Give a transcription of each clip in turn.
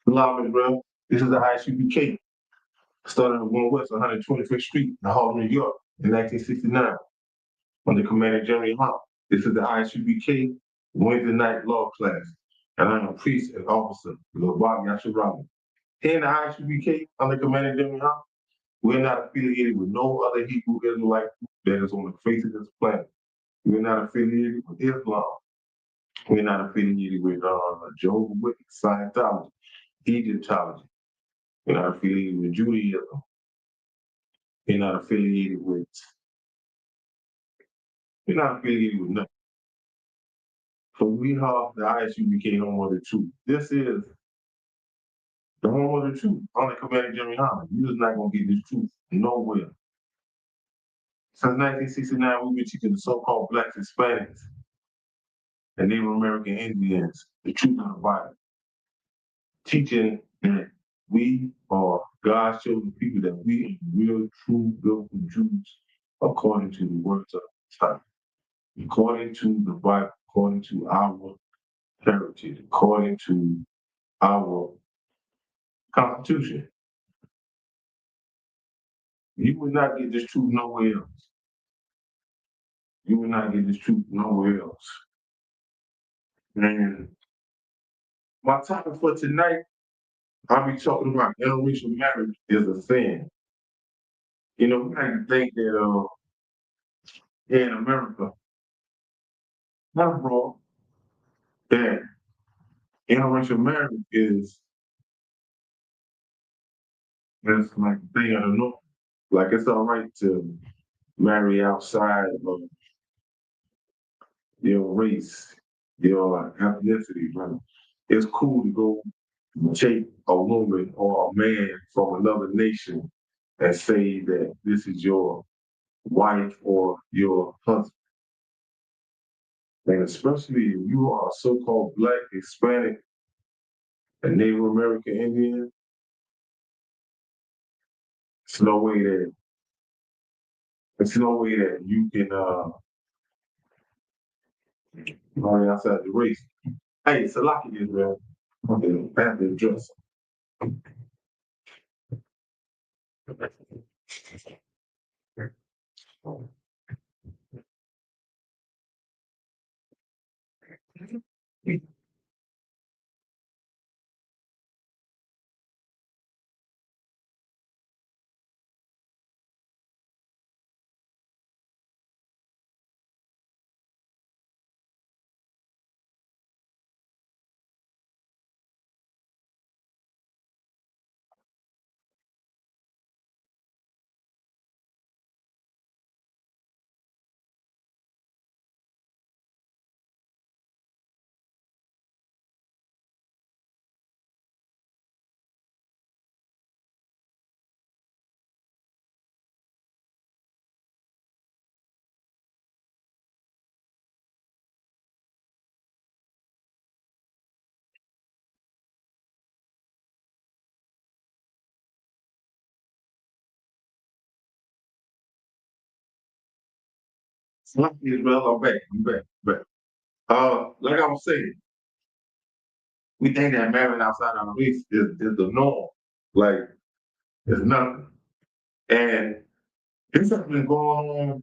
Salam, bro. This is the ISUPK. Started on 1 West 125th Street in Harlem, New York in 1969 under Commander Jeremy Hunt. This is the ISUPK Wednesday night law class. And I'm a priest and officer, Lobak Yasharami. In the ISUPK under Commander Jeremy Hunt, we're not affiliated with no other Hebrew Israelite group that is on the face of this planet. We're not affiliated with Islam. We're not affiliated with Jehovah's Witness, Scientology, Egyptology. We're not affiliated with Judaism. We're not affiliated with nothing. So we have the ISUBK home of the truth. This is the home of the truth. On the Commander Jeremy Holland. You're just not gonna get this truth nowhere. Since 1969, we've been teaching the so-called Blacks, Hispanics, and Native American Indians the truth of the Bible. Teaching that we are God's chosen people, that we are real, true, biblical Jews, according to the words of the time. According to the Bible, according to our heritage, according to our Constitution. You will not get this truth nowhere else. You will not get this truth nowhere else. And my topic for tonight, I'll be talking about interracial marriage is a sin. You know, we like to think that here in America, not wrong, that interracial marriage is like a thing of the norm. Like it's all right to marry outside of your race, your ethnicity, right? It's cool to go take a woman or a man from another nation and say that this is your wife or your husband. And especially if you are a so-called Black, Hispanic, and Native American Indian, there's no way that you can marry outside the race. Hey, Salaki Israel, I have to address. Salaki Israel, I'm back. Like I was saying, we think that marrying outside our race is the norm. Like it's nothing. And this has been going on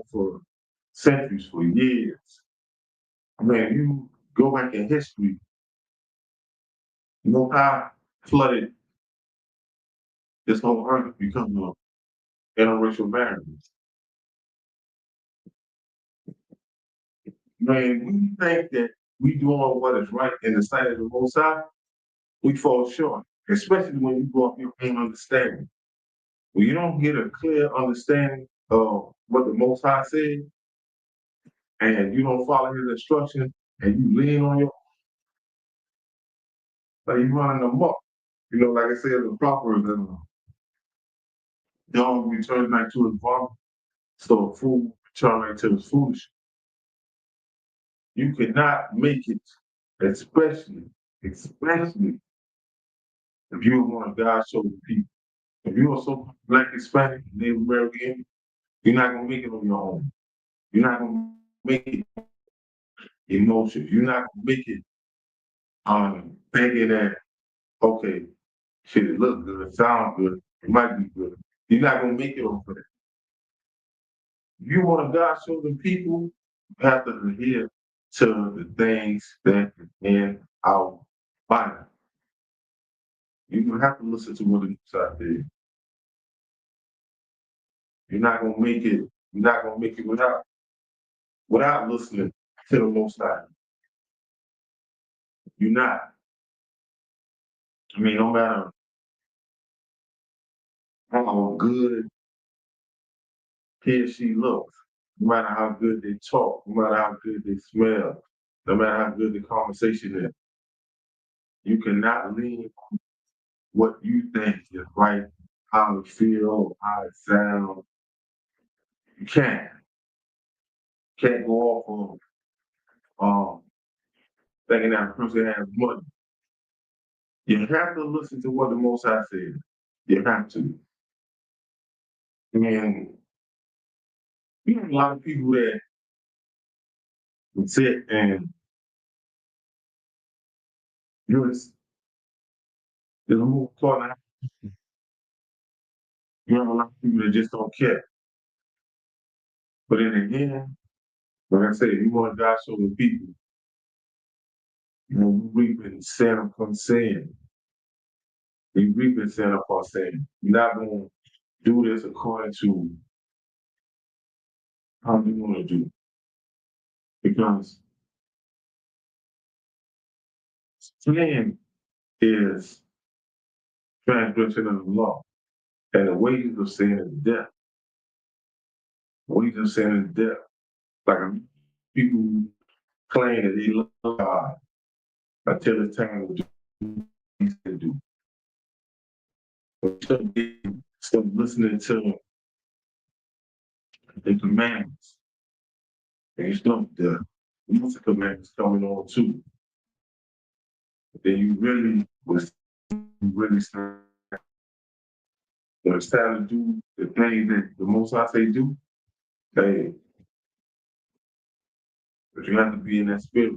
for centuries, for years. I mean, you go back in history, you know how flooded this whole earth because of interracial marriages. Man, we think that we doing what is right in the sight of the Most High, we fall short, especially when you go off your own understanding. When you don't get a clear understanding of what the Most High said, and you don't follow His instructions, and you lean on your, like you running amok. You know, like I said, the Proverbs, dog returns back to his vomit, so a fool return back to his foolish. You cannot make it, especially if you're one of God's chosen people. If you are so Black, Hispanic, Native American, you're not gonna make it on your own. You're not gonna make it emotions. You're not gonna make it thinking that, okay, shit, it look good, sound good, it might be good. You're not gonna make it off of that. If you want a God chosen people, you have to adhere to the things that in our Bible. You have to listen to what the Most High said. You're not gonna make it. You're not gonna make it without listening to the Most High. You're not. I mean, no matter how good he or she looks, no matter how good they talk, no matter how good they smell, no matter how good the conversation is, you cannot lean what you think is right, how it feels, how it sounds. You can't. Can't go off of thinking that a person has money. You have to listen to what the Most High says. You have to. And you have a lot of people that would sit and just there's a whole part of you have a lot of people that just don't care. But in the end, like I said, you want God showing people, you reaping sin upon sin. You reaping sin upon sin. You're not gonna do this according to how you want to do. Because sin is transgression of the law. And the wages of sin is death. Wages of sin is death. Like people claim that they love God until it's time to do what he said do. Stop listening to the commandments. And you stop the commandments coming on too. Then you really start when it's time to do the things that the Most High say do. Hey, but you have to be in that spirit.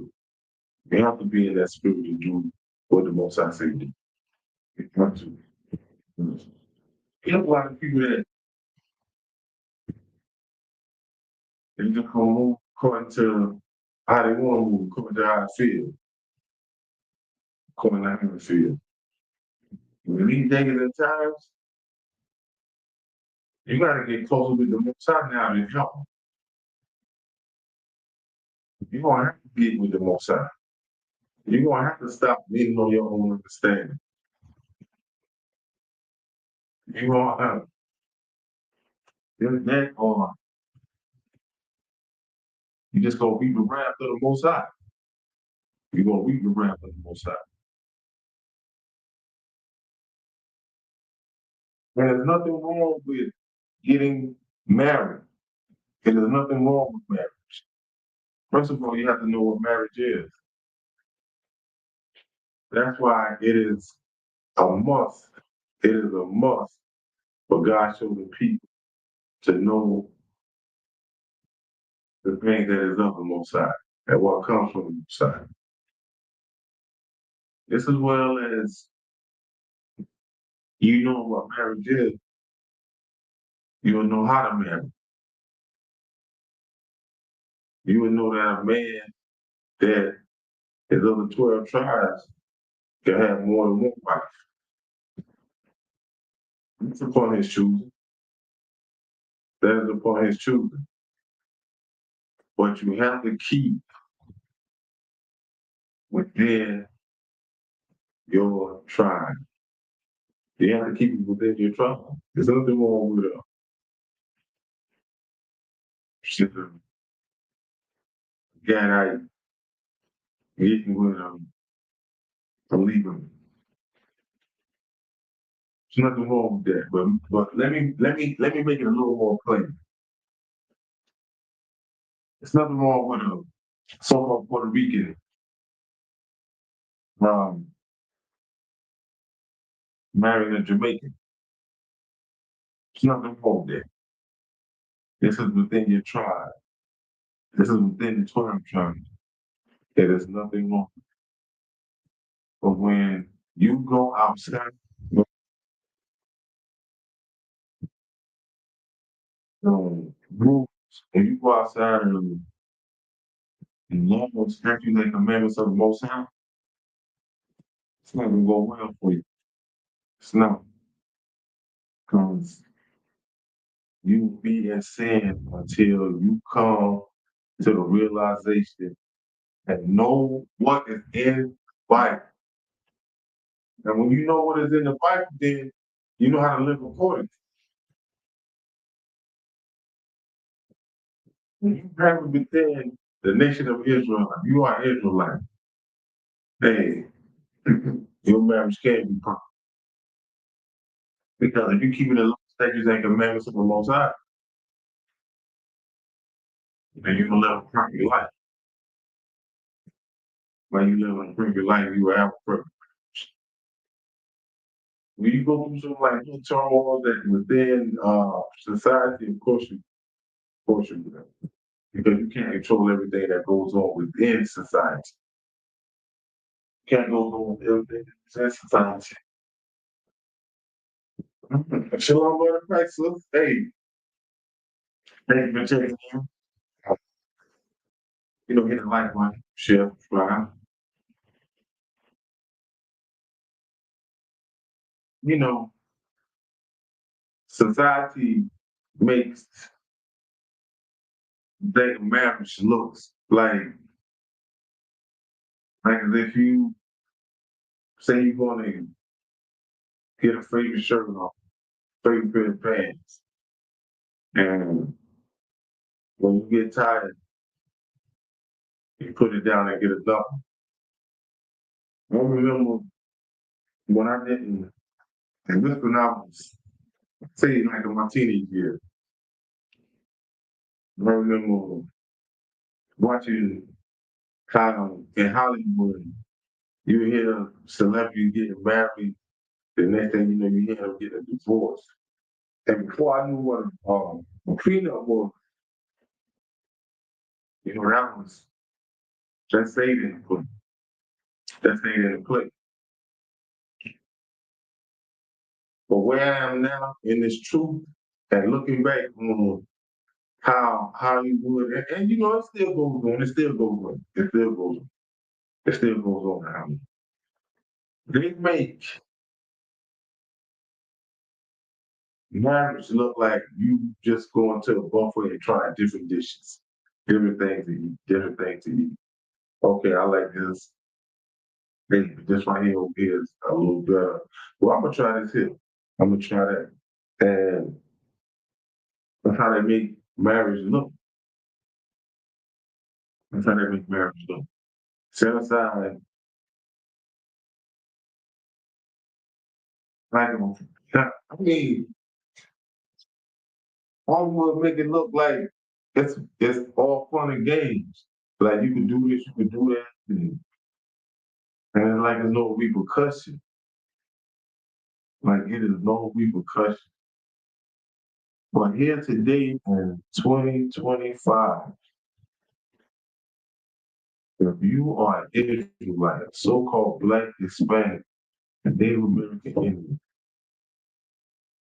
You have to be in that spirit to do what the Most High say do. You have to. You have a lot of people that they just gonna move according to how they want to move, according to how they feel, according to how they feel. When these days and times, you gotta get closer with the Most High now to help. You're gonna have to get with the Most High. You're gonna have to stop leaning on your own understanding. You're gonna have that or you just gonna reap the wrath of the Most High. You're gonna reap the wrath of the Most High. And there's nothing wrong with getting married. And there's nothing wrong with marriage. First of all, you have to know what marriage is. That's why it is a must. It is a must for God chosen people to know the thing that is of the Most High and what comes from the Most High. This as well as you know what marriage is, you will know how to marry. You will know that a man that is of the 12 tribes can have more than one wife. It's upon his choosing. That is upon his choosing. But you have to keep within your tribe. You have to keep it within your tribe. There's nothing wrong with a Gadite getting with a Libra. There's nothing wrong with that. But let me make it a little more plain. There's nothing wrong with a so-called Puerto Rican um, marrying a Jamaican. There's nothing wrong with that. This is within your tribe. This is within the 12 tribes. there's nothing wrong. But when you go outside, rules, and you go outside and laws, statutes, and commandments of the Most High, it's not gonna go well for you. It's not, because you will be in sin until you come to the realization and know what is in the Bible. And when you know what is in the Bible, then you know how to live accordingly. When you have it within the nation of Israel, you are Israelite. Hey, your marriage can't be perfect. Because if you keep it in the statutes and commandments of the Most High, then you're gonna live a perfect life. When you live a perfect life, you will have a perfect. When you go through some like turmoil that within society, of course you will. Because you can't control everything that goes on within society. You can't go on with everything that's in society. Shalom, brother Christ. Hey, thank you for checking in. Hit the like button, share, subscribe. You know, society makes their marriage looks like as if you say you're going to get a favorite shirt or favorite pair of pants, and when you get tired, you put it down and get a double. I remember when I didn't, and this when I was, say, like in my teenage years, I remember watching how in Hollywood, you hear celebrities getting married, the next thing you know, you hear them getting a divorce. And before I knew what a prenup was, that was that stayed in the that stayed in the place. But where I am now in this truth and looking back on how Hollywood and it still goes on, it still goes on, it still goes on, it still goes on now. They make marriage look like you just going to a buffet and trying different dishes, different things to eat, different things to eat. Okay, I like this. Hey, this right here is a little better. Well, I'm gonna try this here. I'm gonna try that. And that's how they make marriage look. That's how they make marriage look. Set aside, like, I mean, Hollywood make it look like it's all fun and games. Like you can do this, you can do that, and it's like there's no repercussion. Like it is no repercussion. But here today in 2025, if you are an Israelite, a so-called Black, Hispanic, and Native American Indian,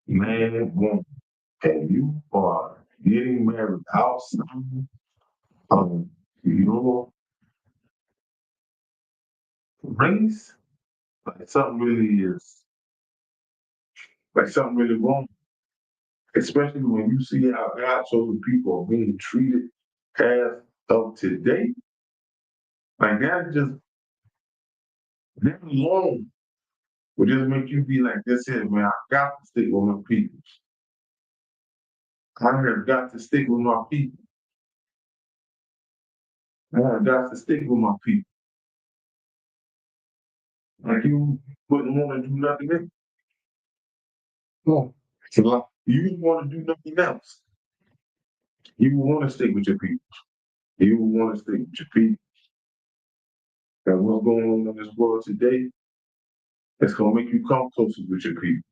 man, woman, and you are getting married outside of your race, like something really is, like something really wrong. Especially when you see how God chosen people are being treated as of today. Like that alone would just make you be like, this here, man, I got to stick with my people. I have got to stick with my people. I have got to stick with my people. Like you wouldn't want to do nothing else. No. So you wouldn't want to do nothing else. You would want to stick with your people. You would want to stick with your people. And what's going on in this world today, it's gonna make you come closer with your people.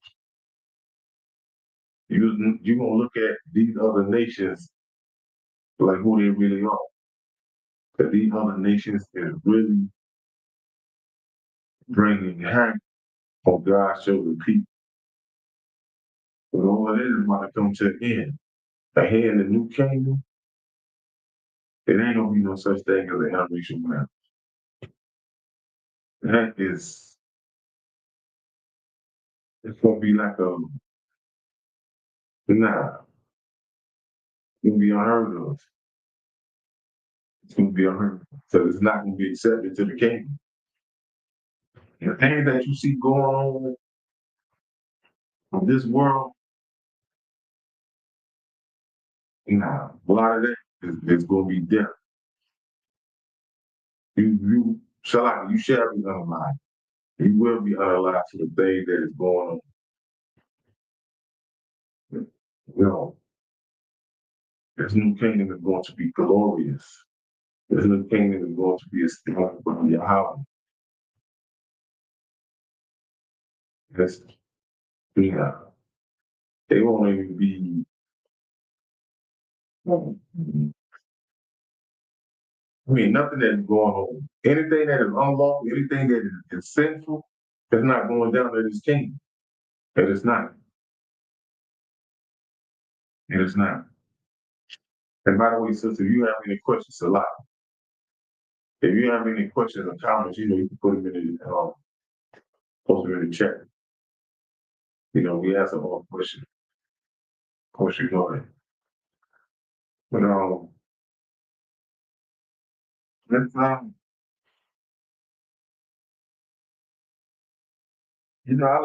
You're gonna look at these other nations like who they really are. that these other nations is really bringing havoc on God's chosen people. But all of it is about to come to an end. Ahead in the new kingdom, it ain't gonna be no such thing as an interracial marriage. That is, it's gonna be like a, nah, it's gonna be unheard of. It's gonna be unheard of. So it's not gonna be accepted to the kingdom. The things that you see going on in this world, nah, a lot of that is gonna be different. You shall be unalive. You will be unalive to the things that is going on. You know, this new kingdom is going to be glorious. This new kingdom is going to be established by Yahweh. This, yeah, they won't even be. I mean, nothing that is going on. Anything that is unlawful, anything that is sinful, is not going down in this kingdom. It is not. It is not. And by the way, sister, if you have any questions, a lot. If you have any questions or comments, you can put them in the post them in the chat. We ask some more questions. Of course, you know it. But let's I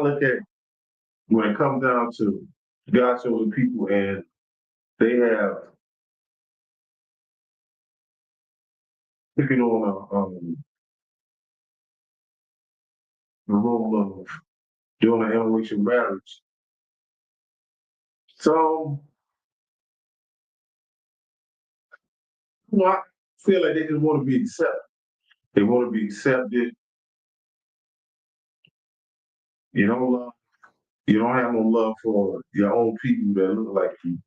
look at when it comes down to God's chosen people, and they have taken on the role of doing an interracial marriage. So, I feel like they just want to be accepted. They want to be accepted. You don't love. You don't have no love for your own people that look like you.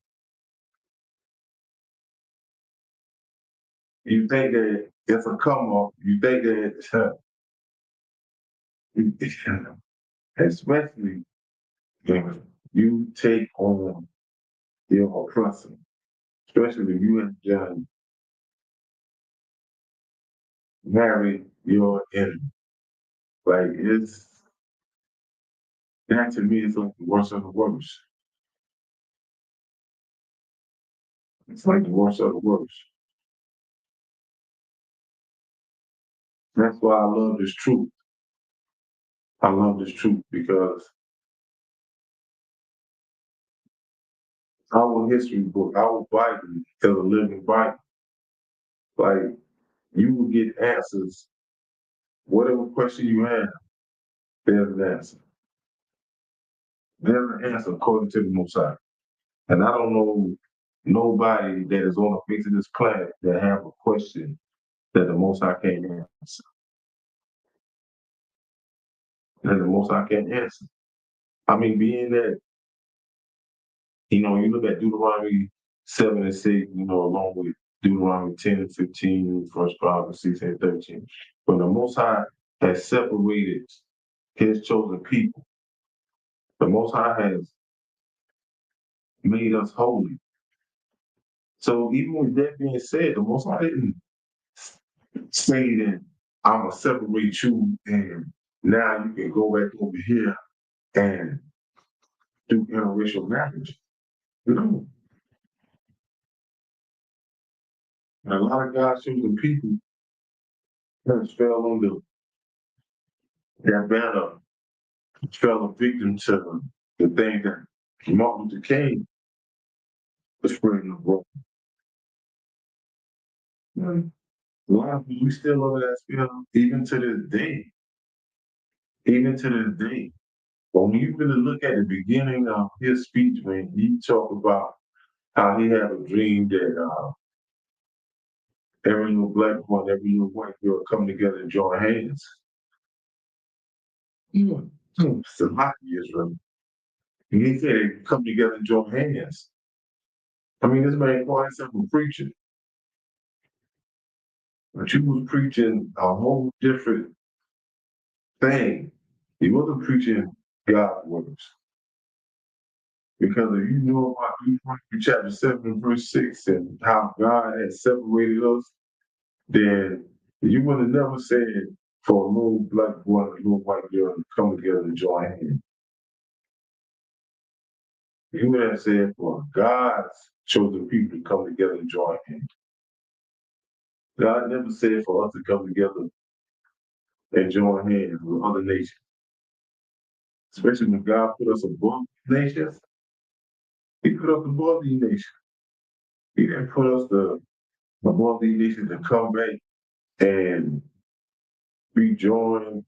You think that it's a come up. You think that, especially when you take on your oppressor, especially if you have done married your enemy. Like that to me is like the worst of the worst. It's like the worst of the worst. That's why I love this truth. I love this truth because our history book, our Bible is a living Bible. Like you will get answers. Whatever question you have, there's an answer. There's an answer according to the Most High. And I don't know nobody that is on the face of this planet that have a question that the Most High can't answer. That the Most High can't answer. I mean, being that, you look at Deuteronomy 7 and 6, along with Deuteronomy 10 and 15, 1 Chronicles 16 and 13. When the Most High has separated his chosen people, the Most High has made us holy. So even with that being said, the Most High didn't say that I'm gonna separate you and now you can go back over here and do interracial marriage. No. And a lot of God's chosen people has fell under that banner, fell a victim to the thing that Martin Luther King was spreading abroad. A lot of people, we still under that spell, even to this day. Even to this day. But when you really look at the beginning of his speech, when he talked about how he had a dream that every little black boy and every little white girl come together and join hands. It's a lot of years, really. And he said, come together and join hands. I mean, this man called himself a preacher. But you was preaching a whole different thing. He wasn't preaching God's words. Because if you know about Deuteronomy chapter 7 and verse 6 and how God has separated us, then you would have never said for a little black boy and a little white girl to come together and join hands. You would have said for God's chosen people to come together and join hands. God never said for us to come together and join hands with other nations, especially when God put us above nations. He put us above these nations. He didn't put us above these nations to come back and rejoin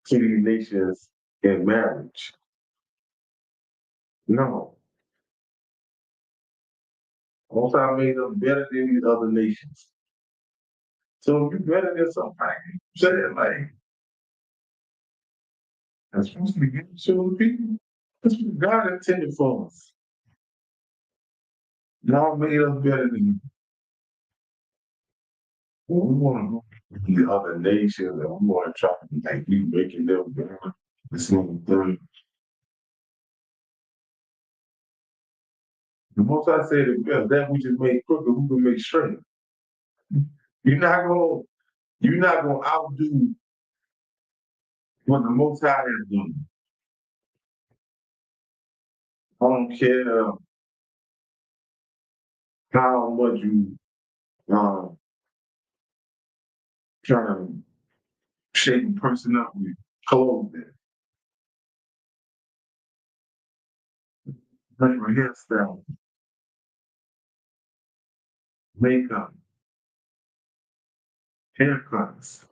to these nations in marriage. No. Most I made us better than these other nations. So if you're better than somebody, you say it like that's supposed to be given to the people. That's what God intended for us. God made us better than you. When we want to go to the other nations and we want to try to like we making them better. This one thing. The most I said is that we just made crooked, we can make straight. You're not gonna outdo what the Most High has done. I don't care how much you um trying to shape a person up with clothing, different hairstyle, makeup, haircuts.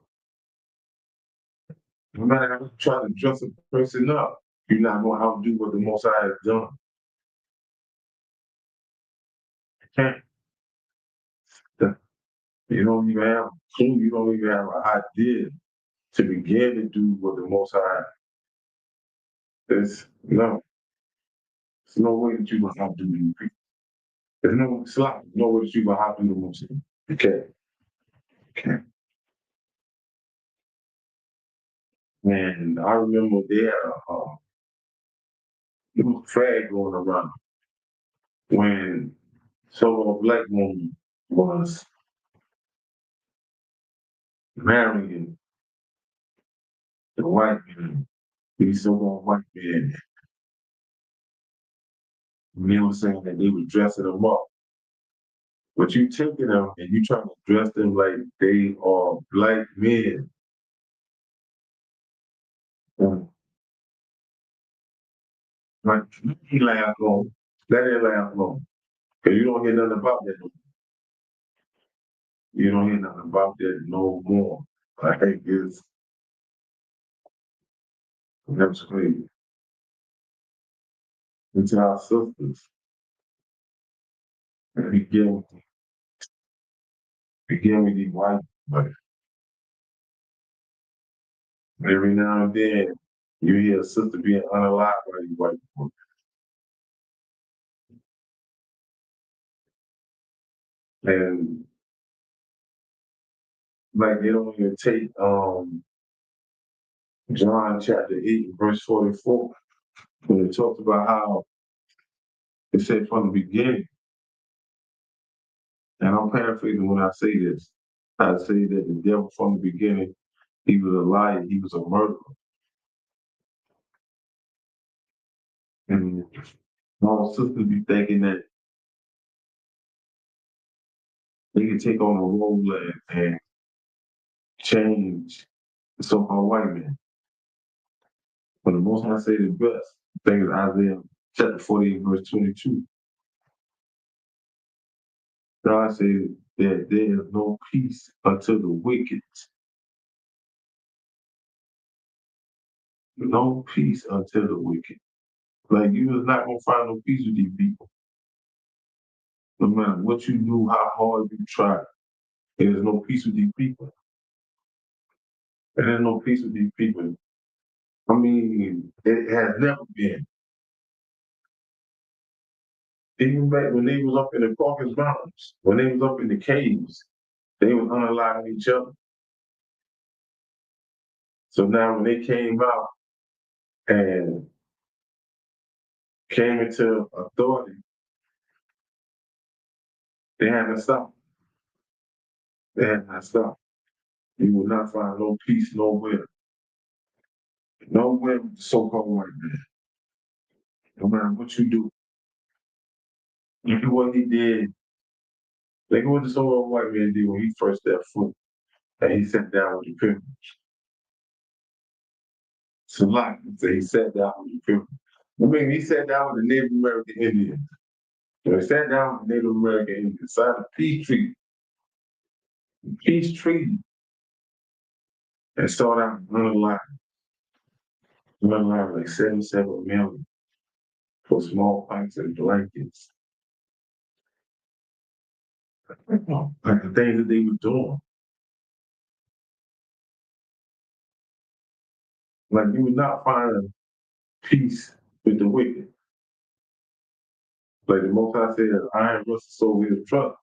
No matter how you try to dress a person up, you're not gonna outdo what the Most High has done. You can't. You don't even have a clue. You don't even have an idea to begin to do what the Most High is. No, there's no way that you gonna outdo these people. There's no slot. No way that you gonna outdo the Most High. You can't. You can't. And I remember there was a flag going around when some black woman was marrying the white man. These so-called white men. And they were saying that they were dressing them up. But you taking them and you trying to dress them like they are black men. And like he laugh long. Let it laugh long. Because you don't hear nothing about that no more. You don't hear nothing about that no more. Like it's that's crazy. Into our sisters. And begin with these white, but every now and then you hear a sister being unalived by these white people. And like they don't even take John chapter 8, verse 44, when it talks about how it said from the beginning, and I'm paraphrasing when I say this, I say that the devil from the beginning, he was a liar, he was a murderer. And all sisters be thinking that they can take on a role and change the so-called white man. But the most I say the best, I think is Isaiah chapter 48, verse 22. God said that there is no peace unto the wicked. No peace unto the wicked. Like you is not gonna find no peace with these people. No matter what you do, how hard you try, there's no peace with these people. There's no peace with these people. I mean, it has never been. Even back when they was up in the Caucasus Mountains, when they was up in the caves, They was unaliving each other. So now when they came out and came into authority, they had to stop. They had to stop. You will not find no peace nowhere. Nowhere with the so-called white man. No matter what you do. Look at what he did. Look at what the so-called white man did when he first stepped foot and he sat down with the people. It's a lot. He sat down with the people. I mean, he sat down with the Native American Indians. He sat down with the Native American Indians, signed a peace treaty, and started out unalive like 77 million for smallpox and blankets. Like the things that they were doing. Like you would not find peace with the wicked. Like the Most High said, iron rusts so with a truck.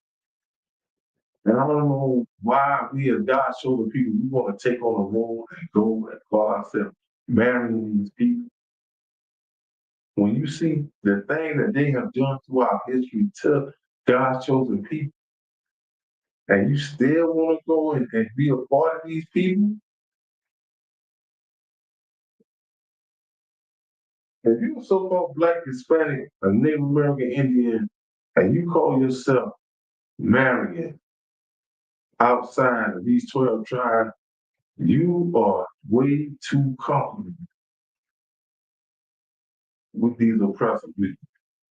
And I don't know why we as God chosen people, we want to take on the role and go and call ourselves marrying these people. When you see the thing that they have done throughout history to God's chosen people, and you still want to go and be a part of these people, if you're a so-called Black, Hispanic, a Native American Indian, and you call yourself marrying outside of these 12 tribes, you are way too comfortable with these oppressors,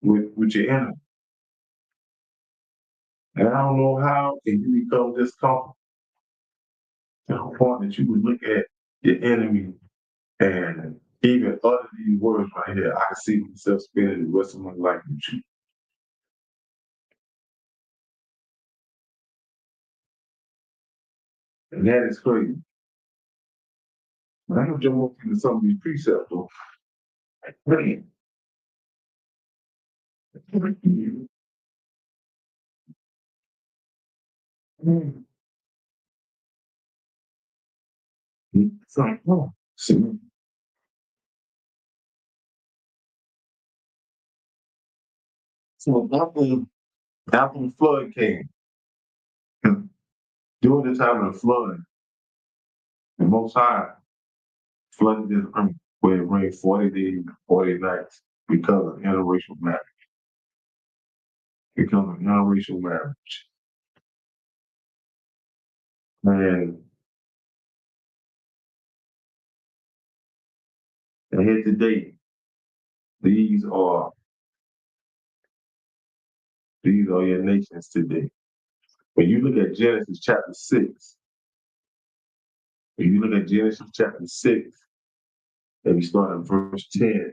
with your enemy. And I don't know how can you become this comfortable to the point that you would look at your enemy and even utter these words right here. I can see myself spending the rest of my life with you. And that is crazy. I don't jump into some of these precepts though. See, so after the flood came, during the time of the flood, the Most High flooded this earth where it rained 40 days and 40 nights because of interracial marriage. Because of interracial marriage. And here today, these are your nations today. When you look at Genesis chapter 6, when you look at Genesis chapter 6, and we start at verse 10,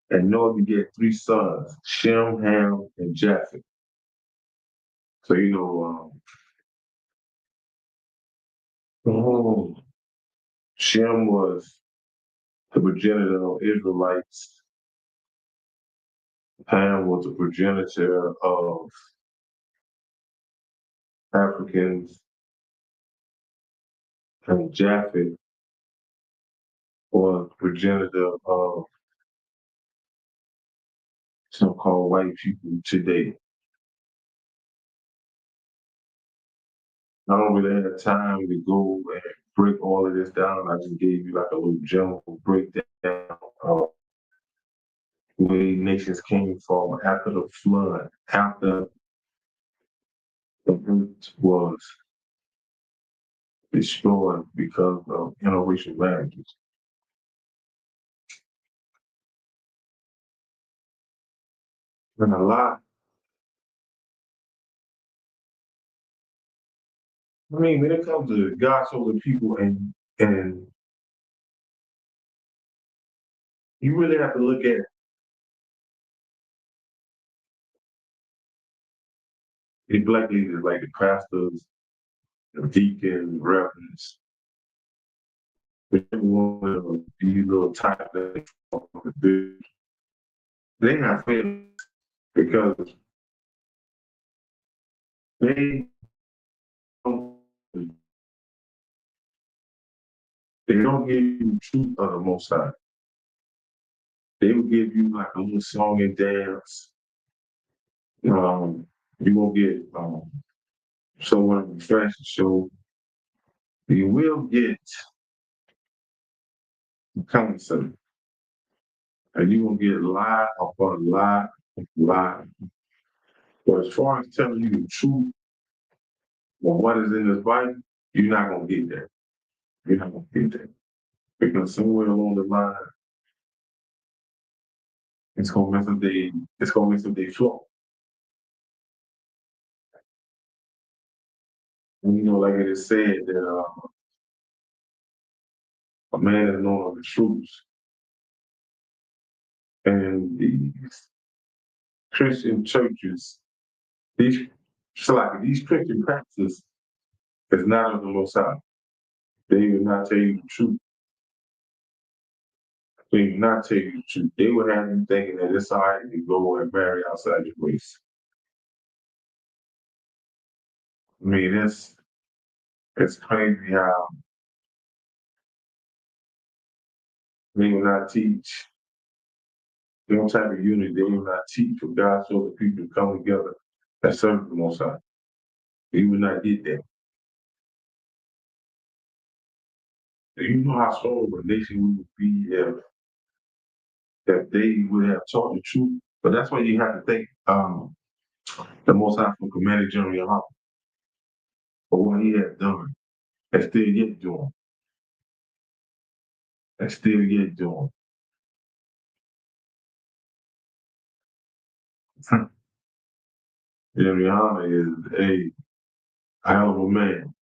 and Noah begat 3 sons, Shem, Ham, and Japheth. So Shem was the progenitor of Israelites. Ham was the progenitor of Africans, and Japheth was progenitor of so-called white people today. I don't really have time to go and break all of this down. I just gave you like a little general breakdown of where nations came from after the flood, after the earth was destroyed because of interracial marriages. And when it comes to God's chosen people and you really have to look at the Black leaders like the pastors, the deacons, reverends, whichever one of these little titles they have failed because they They don't give you the truth of the Most High. They will give you like a little song and dance. You will get someone in the fashion show. You will get concert. And you will get lie upon lie, lie. But as far as telling you the truth or what is in this Bible, you're not gonna get that. You're not gonna get that. Because somewhere along the line, it's gonna mess up their flow. And like it is said that a man is known of the truth. And these Christian churches, these Christian practices is not of the Most High. They will not tell you the truth. They will not tell you the truth. They would have you thinking that it's all right to go and marry outside your race. I mean, it's crazy how they will not teach no type of unity. They will not teach for God so the people to come together and serve the Most High. You will not get that. You know how strong of a nation we would be if they would have taught the truth. But that's why you have to thank the Most High for commanding General Hall for what he has done and still yet doing. And still yet doing. General is a hell of a man.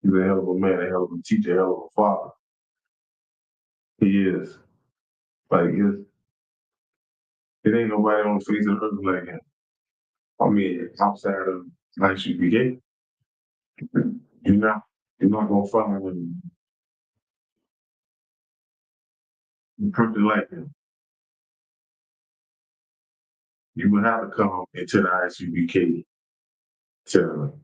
He's a hell of a man, a hell of a teacher, a hell of a father. He is. Like it ain't nobody on the face of the earth like him. I mean, outside of like you begin, you're not you're not gonna find a person like him. You would have to come into the ISUBK to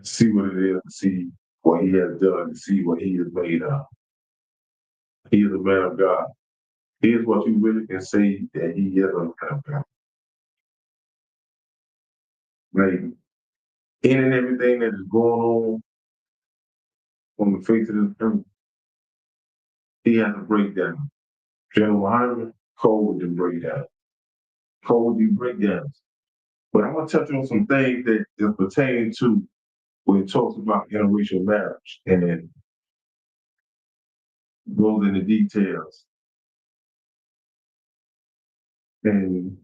see what it is, to see what he has done, to see what he has made up. He is a man of God. He is what you really can say that he is a man of God. Like in and everything that is going on the face of this earth, he has a breakdown. General Muhammad, code and breakdown. Code and breakdowns. But I'm gonna touch on some things that is pertaining to when it talks about interracial marriage and it goes into details. And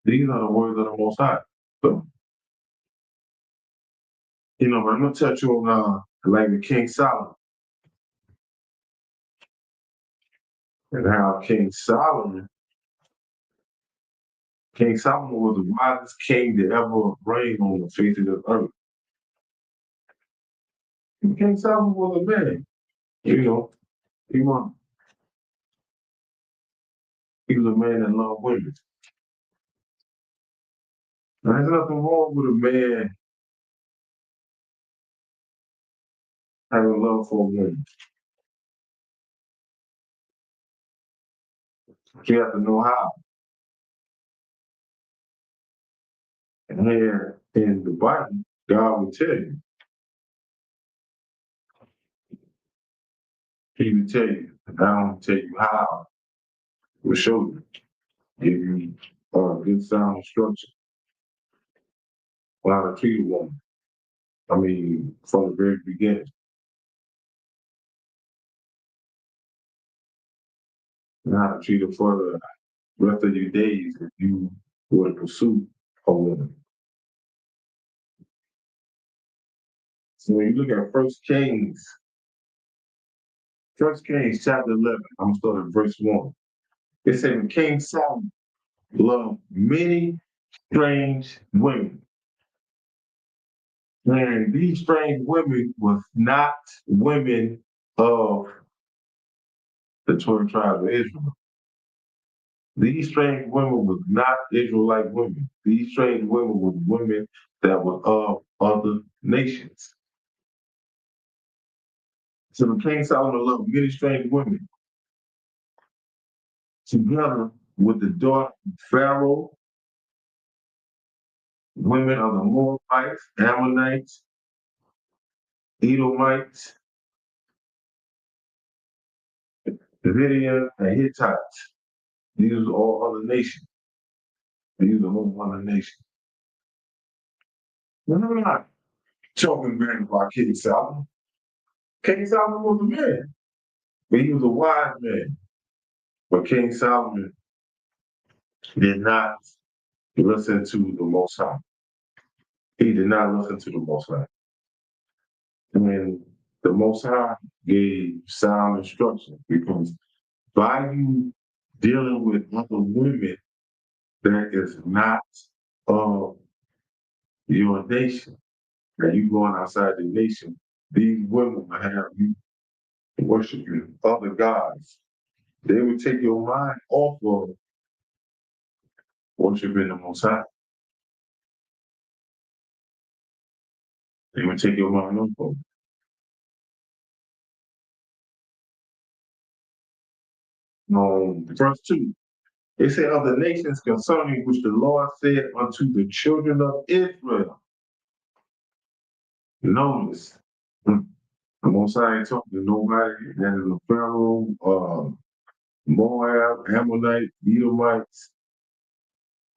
these are the words of the Most High. So, but I'm gonna touch on like King Solomon and how King Solomon was the wisest king that ever reigned on the face of the earth. And King Solomon was a man, he was he was a man that loved women. Now, there's nothing wrong with a man having love for a woman. But you have to know how. And here in the Bible, God will tell you. He will tell you. And I don't tell you how. He will show you. Give you good sound instruction on how to treat a woman. I mean, from the very beginning. And how to treat her for the rest of your days if you were to pursue a woman. So when you look at First Kings chapter 11, I'm gonna start at verse 1. It said, King Solomon loved many strange women. And these strange women was not women of the 12 tribes of Israel. These strange women were not Israelite women. These strange women were women that were of other nations. So the King Solomon loved many strange women, together with the daughter of Pharaoh, women of the Moabites, Ammonites, Edomites, Midian, and Hittites. These are all other nations. These are all other nations. No, I'm not talking bad about King Solomon. King Solomon was a man, but he was a wise man. But King Solomon did not listen to the Most High. He did not listen to the Most High. And the Most High gave sound instruction, because by you dealing with other women that is not of your nation, and you going outside the nation, these women will have you worshiping other gods. They would take your mind off of worshiping the Most High. They would take your mind off of it. Verse 2, it said, of the nations concerning which the Lord said unto the children of Israel. Notice, the Most High ain't talking to nobody that is a Pharaoh, Moab, Ammonite, Edomites.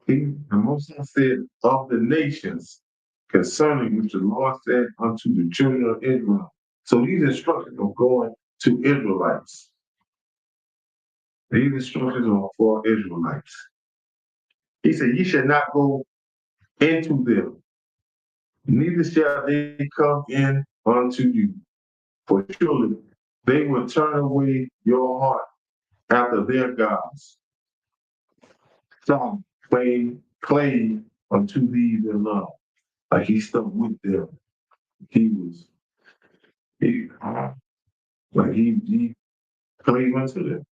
The Most High said, of the nations concerning which the Lord said unto the children of Israel. So these instructions are going to Israelites. These instructions are for Israelites. He said, ye shall not go into them, neither shall they come in unto you. For surely they will turn away your heart after their gods. Some clay unto these in love. Like he stuck with them. He like he clave unto them.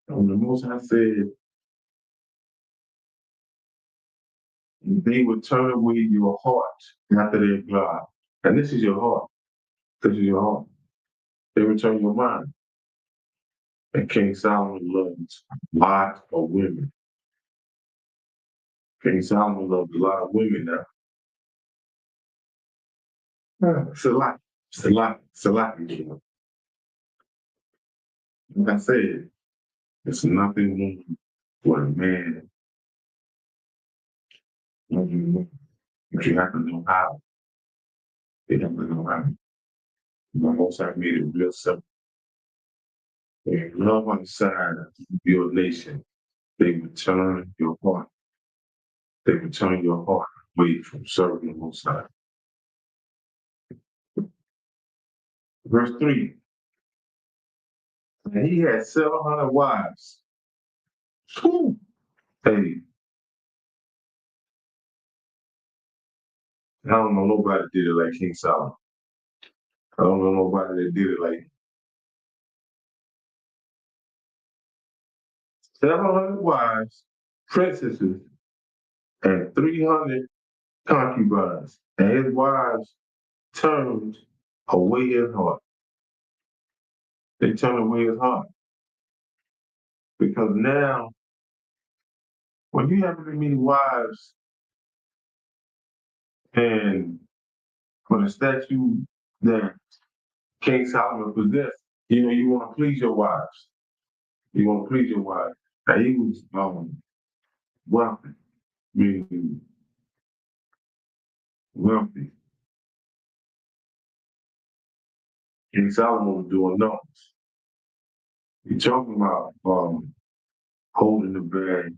And the Most High said, they would turn away your heart after their God. And this is your heart. This is your heart. They would turn your mind. And King Solomon loved lots of women. King Solomon loved a lot of women now. It's a lot. It's a lot. It's a lot. Like I said, it's nothing wrong with a man. But you have to know how. You have to know how. The Most High made it real simple. If love on the side of your nation, they would turn your heart. They would turn your heart away from serving the Most High. Verse 3, and he had 700 wives. Whew. Hey, I don't know nobody that did it like King Solomon. I don't know nobody that did it like 700 wives, princesses, and 300 concubines. And his wives turned away his heart. They turned away his heart. Because now, when you have many wives, and for the statue that King Solomon possessed, you want to please your wives. You want to please your wives. Now, he was wealthy, meaning wealthy. King Solomon was doing numbers. He's talking about holding the bag.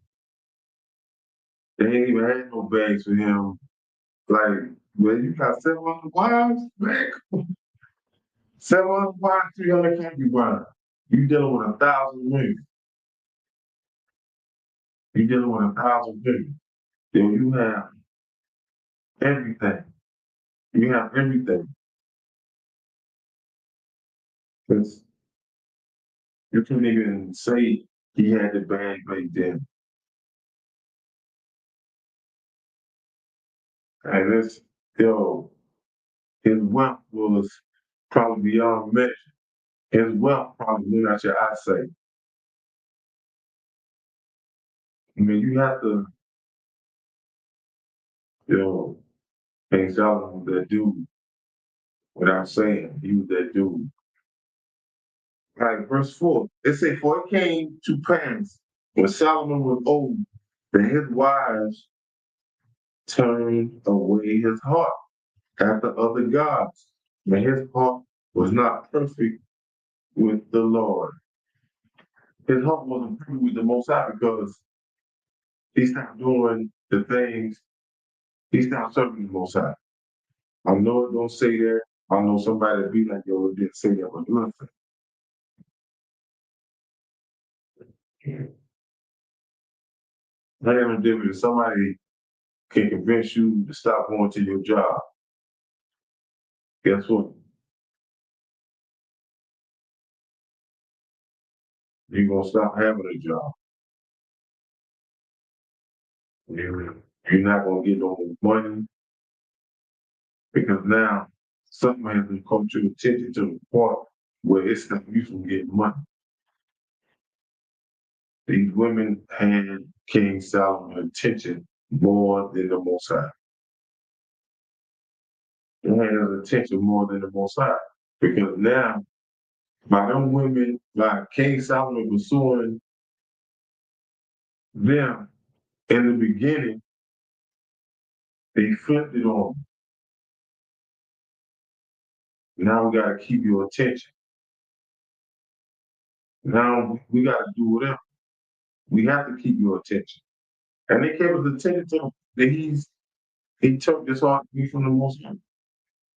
They ain't even had no bags for him. Like, well, you got 700 wives, man. 700 wives, 300 concubines. You dealing with 1,000 women. You dealing with 1,000 women. Then you have everything. You have everything. Because you can't even say he had the bag back then. And this, yo, his wealth was probably beyond measure. His wealth probably went out your eyesight. I mean, you have to, you know, King Solomon was that dude without saying he was that dude. Right, verse 4. It says, for it came to pass when Solomon was old that his wives turned away his heart after other gods. And his heart was not perfect with the Lord. His heart wasn't perfect with the Most High because he stopped doing the things, he stopped serving the Most High. I know it don't say that. I know somebody be like, yo, it didn't say that, but listen. That ain't no different. Somebody can convince you to stop going to your job. Guess what? You're gonna stop having a job. You're not gonna get no more money because now something has been come to attention to the point where it's stopping you from getting money. These women had King Solomon's attention more than the Most High. They had his attention more than the Most High. Because now, by them women, like King Solomon pursuing them in the beginning, they flipped it on them. Now we gotta keep your attention. Now we gotta do whatever. We have to keep your attention. And they kept his attention to him that he took this heart from the Most High.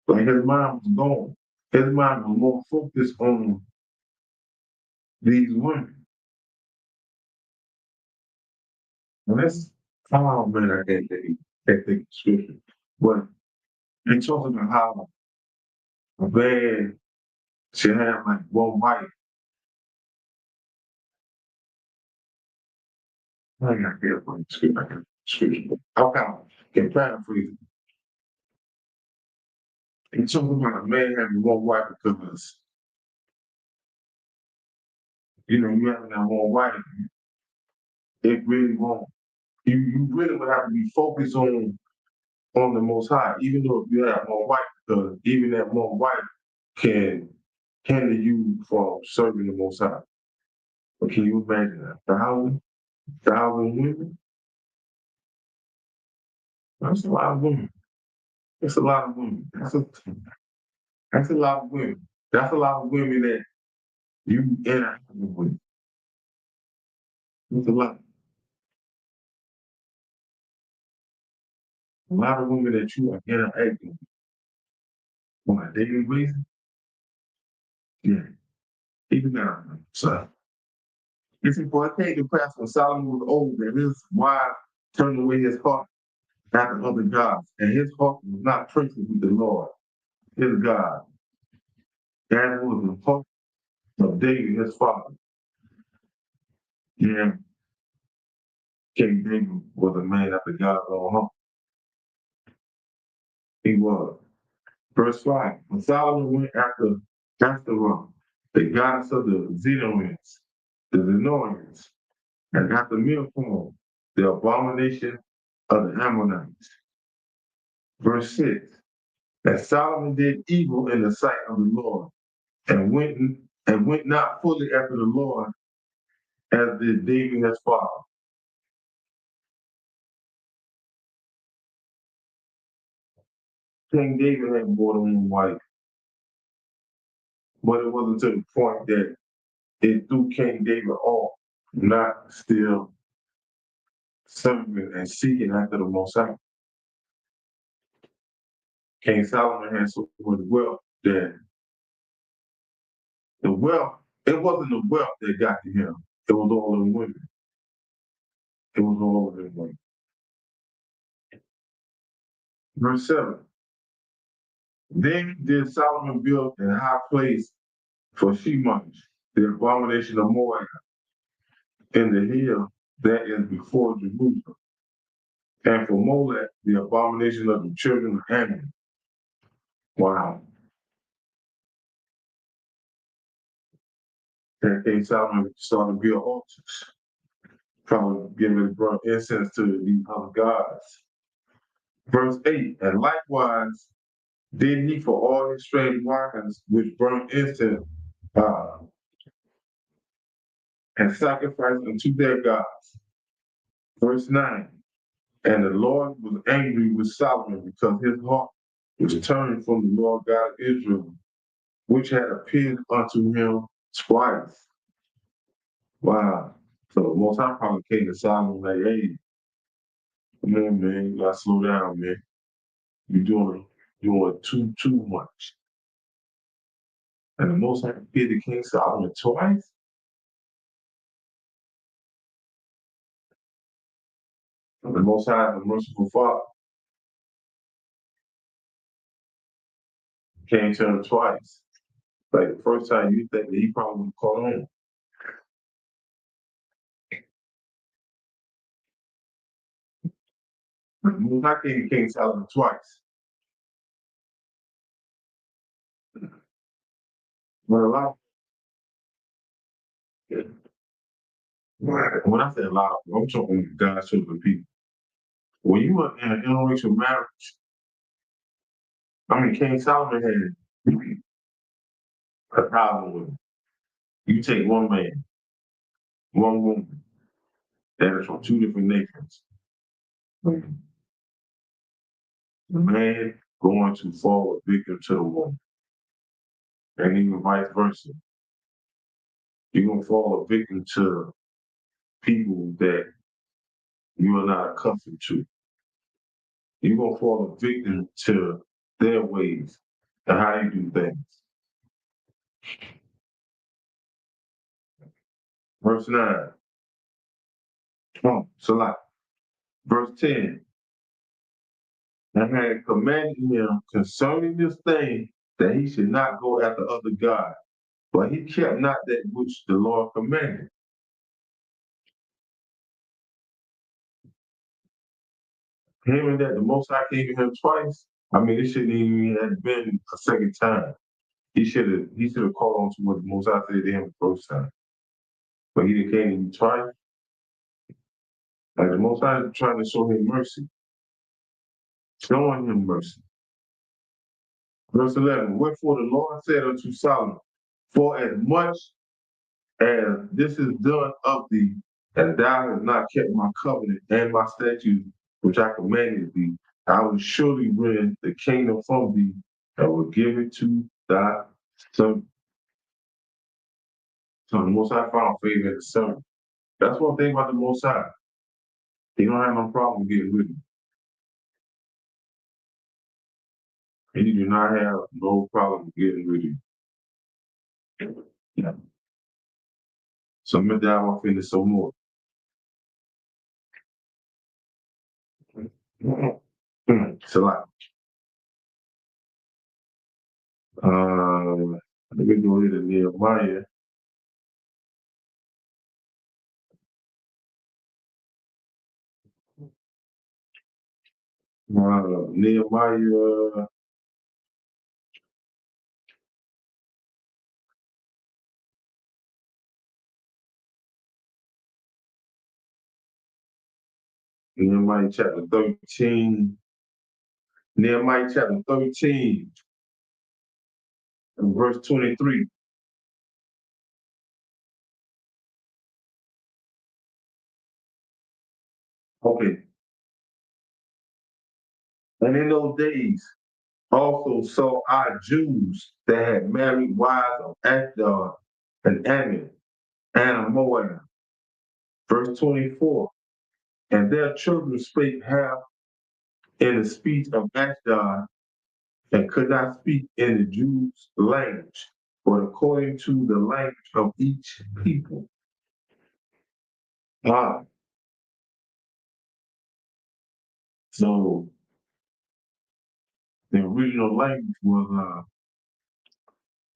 Like his mind was gone. His mind was more focused on these women. And that's oh man, I can't think of scripture. But they talk about how a man should have like one wife. I ain't got to find scripture. I got scripture. How can paraphrase it? They talk about a man having one wife because you having that one wife, it really won't. You really would have to be focused on the Most High, even though if you have one wife, because even that one wife can hinder you from serving the Most High. But can you imagine that? Thousand women? That's a lot of women. That's a lot of women. That's a lot of women. That's a lot of women that you interact with. That's a lot of women that you are interacting with on a daily basis. Yeah, even now. So it's important. It came to pass when Solomon was old that his wife turned away his heart after other gods, and his heart was not perfect with the Lord, his God. That was the heart of David, his father. Yeah, King David was a man after God's own heart. He was. Verse 5. When Solomon went after Ashtaroth, the goddess of the Zidonians, and after Milcom, the abomination of the Ammonites. Verse 6. That Solomon did evil in the sight of the Lord, and went not fully after the Lord as did David his father. King David had more than one wife, but it wasn't to the point that it threw King David off, not still serving and seeking after the Most High. King Solomon had so much wealth that the wealth, it wasn't the wealth that got to him. It was all of the women. It was all of them women. Verse 7. Then did Solomon build a high place for Shemaiah, the abomination of Moab, in the hill that is before Jerusalem, and for Molech, the abomination of the children of Ammon. Wow. And King Solomon started to build altars, probably giving burnt incense to these other gods. Verse 8, and likewise did he for all his strange wives which burnt incense uh, and sacrificed unto their gods. Verse 9, and the Lord was angry with Solomon because his heart was turned from the Lord God of Israel, which had appeared unto him twice. Wow. So the Most High probably came to Solomon like, hey, come on, man, you gotta slow down, man. You're doing too much. And the Most High appeared to King Solomon twice. The Most High, the merciful Father, came to him twice. Like the first time you think that he probably caught on. The Most High came to King Solomon twice. But a lot when I say a lot, I'm talking God's chosen people. When you are in an interracial marriage, I mean, King Solomon had a problem with it. You take one man, one woman, that is from two different nations. The man going to fall a victim to the woman, and even vice versa. You're going to fall a victim to people that you are not accustomed to. You're going to fall a victim to their ways and how they do things. Verse 9. Oh, Salah. Verse 10. And had commanded him concerning this thing that he should not go after other gods, but he kept not that which the Lord commanded. Him and that the Most High came to him twice. I mean, it shouldn't even have been a second time. He should have called on to what the Most High said to him the first time. But he didn't came to him twice. Like the Most High is trying to show him mercy, showing him mercy. Verse 11, wherefore the Lord said unto Solomon, for as much as this is done of thee, and thou hast not kept my covenant and my statutes, which I commanded thee, I will surely rend the kingdom from thee and will give it to thy son. So the Most High found favor in the son. That's one thing about the Most High. He don't have no problem getting rid of you. He do not have no problem getting rid of you. Yeah. So I'm gonna dive off into some more. It's a lot. Let me go here to Nehemiah. Nehemiah, Nehemiah chapter 13. Nehemiah chapter 13 and verse 23. Okay. And in those days also saw I Jews that had married wives of Ashdod and Ammon and of Moab. Verse 24. And their children spake half in the speech of Ashdod and could not speak in the Jews' language, but according to the language of each people. Ah, so the original language was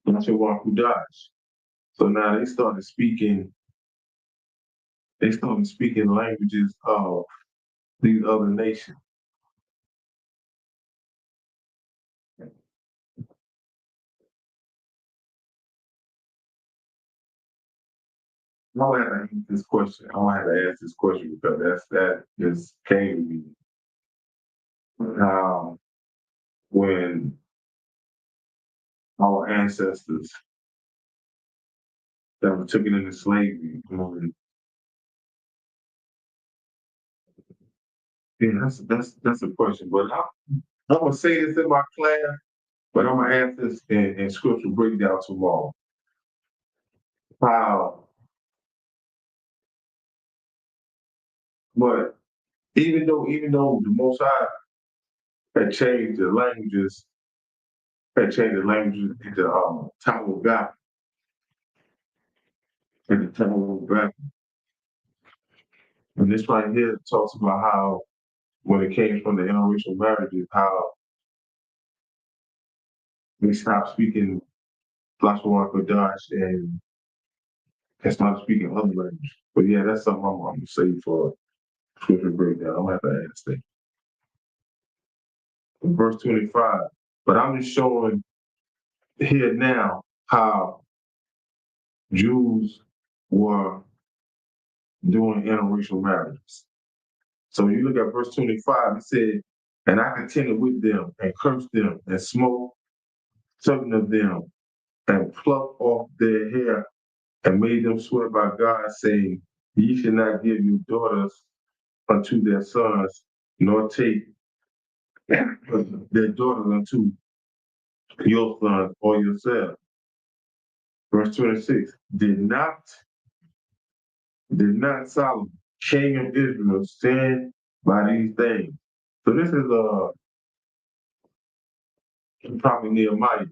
Nachawakudash. So now they started speaking they started speaking languages of these other nations. I want to ask this question. I want to ask this question because that just came to me. How when our ancestors that were taken into slavery, yeah, that's a question. But I'm gonna say this in my class, but I'm gonna ask this in scripture breakdown tomorrow. How, but even though the Most High had changed the languages, into Tower of God, and the Tower of God. And this right here talks about how when it came from the interracial marriages, how they stopped speaking Lashon Kodash and started speaking other languages. But yeah, that's something I'm gonna say for scripture breakdown. I'm gonna have to ask that. Verse 25. But I'm just showing here now how Jews were doing interracial marriages. So you look at verse 25, it said, and I contended with them and cursed them and smote certain of them and plucked off their hair and made them swear by God, saying, ye should not give your daughters unto their sons, nor take their daughters unto your sons or yourselves. Verse 26, did not Solomon, king of Israel, stand by these things? So this is probably Nehemiah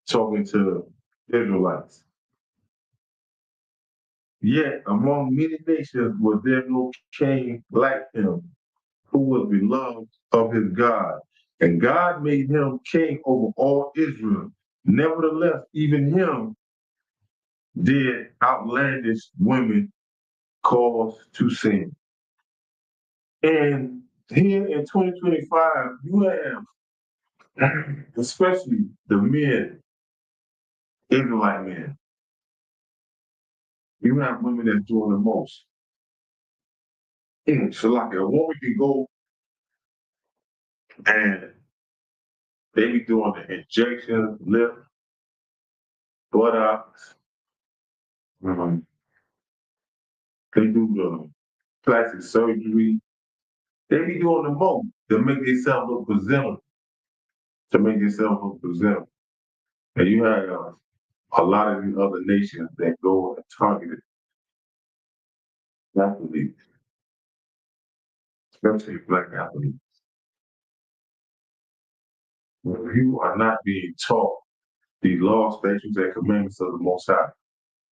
talking to Israelites. Yet among many nations was there no king like him, who was beloved of his God. And God made him king over all Israel. Nevertheless, even him did outlandish women cause to sin. And here in 2025, you have, especially the men, Israelite men, you have women that's doing the most. So like a woman can go and they be doing the injections, lip, buttocks, um, they do the plastic surgery. They be doing the most to make themselves look presentable, And you have a lot of these other nations that go and target athletes, especially black athletes. When you are not being taught the law, statutes, and commandments of the Most High,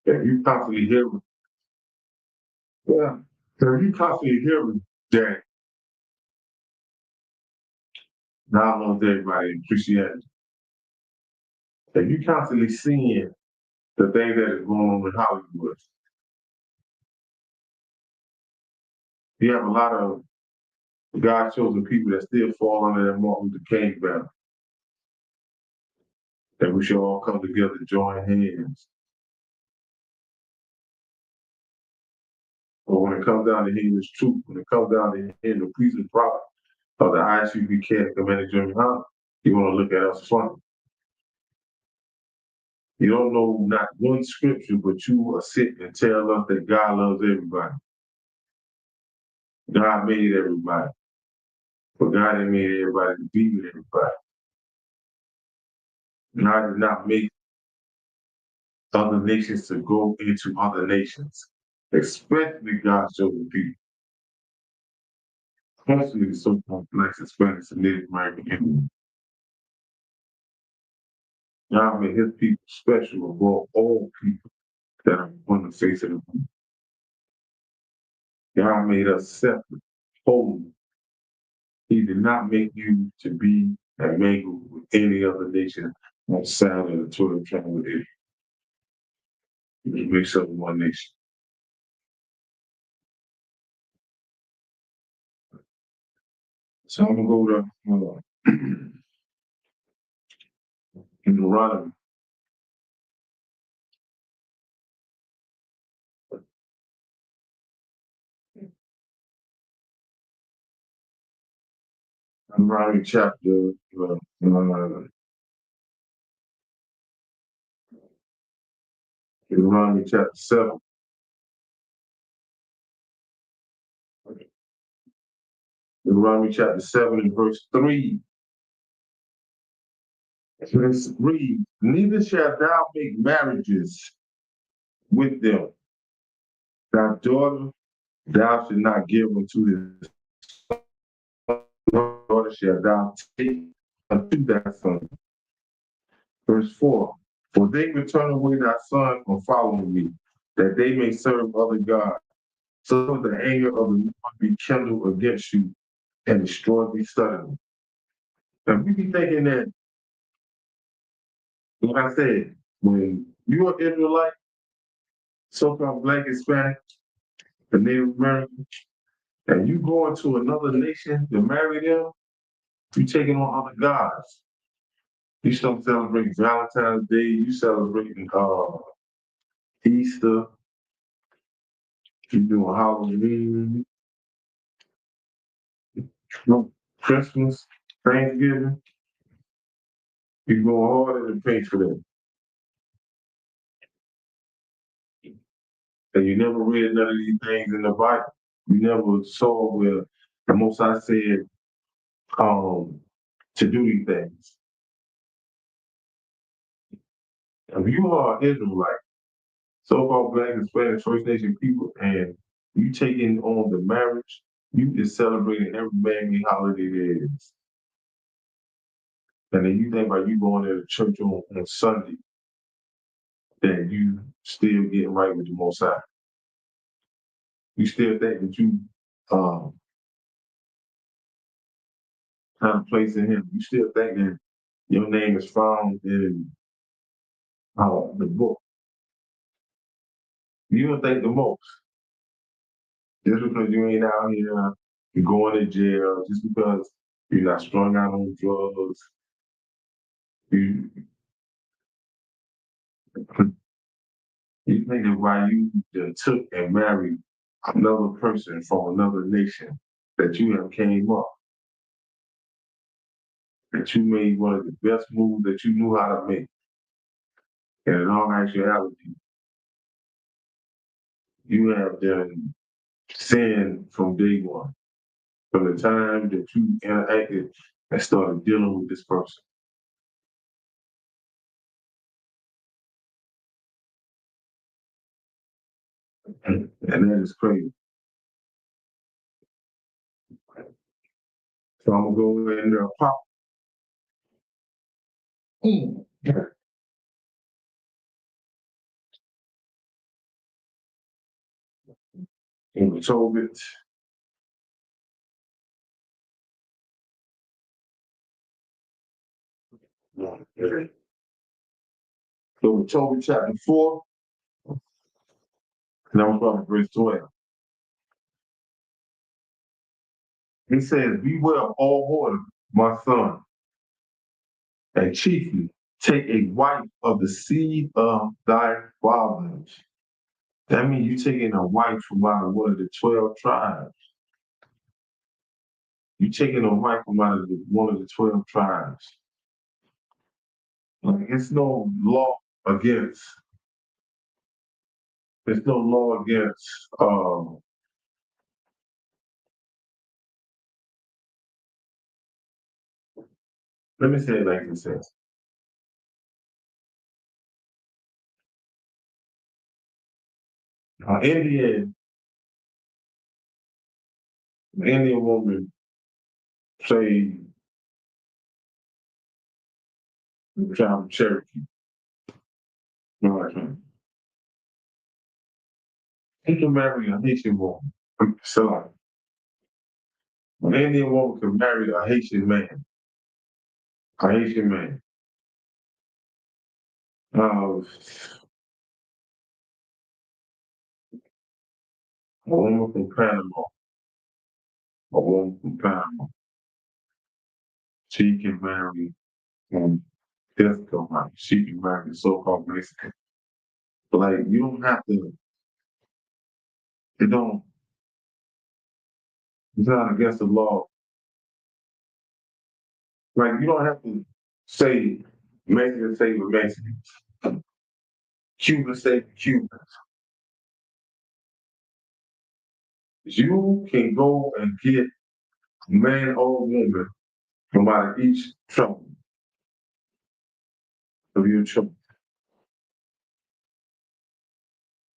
if you constantly hearing, yeah, if you constantly hearing that God loves everybody in Christianity, if you constantly seeing the thing that is going on in Hollywood, you have a lot of God chosen people that still fall under that Martin Luther King banner. That we should all come together, join hands. But when it comes down to hearing this truth, when it comes down to hearing the priest and prophet of the ISUBK and Commander Jimmy Hunt, you want to look at us funny. You don't know not one scripture, but you will sit and tell us that God loves everybody. God made everybody. But God didn't make everybody to be with everybody. God did not make other nations to go into other nations, especially God's chosen people, especially the so-called blacks, Hispanics, and Native American Indians. God made his people special above all people that are on the face of the earth. God made us separate, holy. He did not make you to be and mingle with any other nation outside of the 12 tribes of Israel. He makes us one nation. So I'm gonna go to Deuteronomy. Deuteronomy chapter Deuteronomy chapter 7. Deuteronomy chapter 7 and verse 3. Let's read. Neither shalt thou make marriages with them. Thy daughter thou shalt not give unto his daughter shalt thou take unto thy son. Verse 4. For they will turn away thy son from following me, that they may serve other gods. So the anger of the Lord be kindled against you and destroy thee suddenly. And we be thinking that, like I said, when you're an Israelite, so-called Black, Hispanic, and Native American, and you go into another nation to marry them, you taking on other gods. You start celebrating Valentine's Day, you celebrating Easter, you doing Halloween, Christmas, Thanksgiving. You going harder than pay for them. And you never read none of these things in the Bible. You never saw where the Most High said to do these things. If you are Israelite, so-called Black, Hispanic, First Nation people, and you taking on the marriage, you is celebrating every man-made holiday there is. And then you think about you going to church on Sunday, that you still getting right with the Most High. You still think that you kind of place in Him. You still think that your name is found in the book. You don't think the most. Just because you ain't out here, you're going to jail, just because you're not strung out on drugs, you you think that why you just took and married another person from another nation, that you have came up, that you made one of the best moves that you knew how to make. And in all actuality, you have done sin from day one, from the time that you interacted and started dealing with this person. And that is crazy. So I'm gonna go in there and pop. In Tobit, so Tobit chapter 4, and I'm from verse 12. He says, beware of all whoredom, my son, and chiefly take a wife of the seed of thy fathers. That means you taking a wife from out of one of the 12 tribes. You taking a wife from out of one of the 12 tribes. Like it's no law against. There's no law against. Let me say it like this: Indian Indian woman say child Cherokee. You know what I mean? He can marry a Haitian woman. So an Indian woman can marry a Haitian man. A Haitian man. Uh, a woman from Panama. A woman from Panama. She can marry ethical white. She can marry the so-called Mexican. But like you don't have to. It don't. It's not against the law. Like you don't have to say Mexican stay with Mexicans. Cuban stay with Cubans. You can go and get man or woman from out of each trouble of your choice.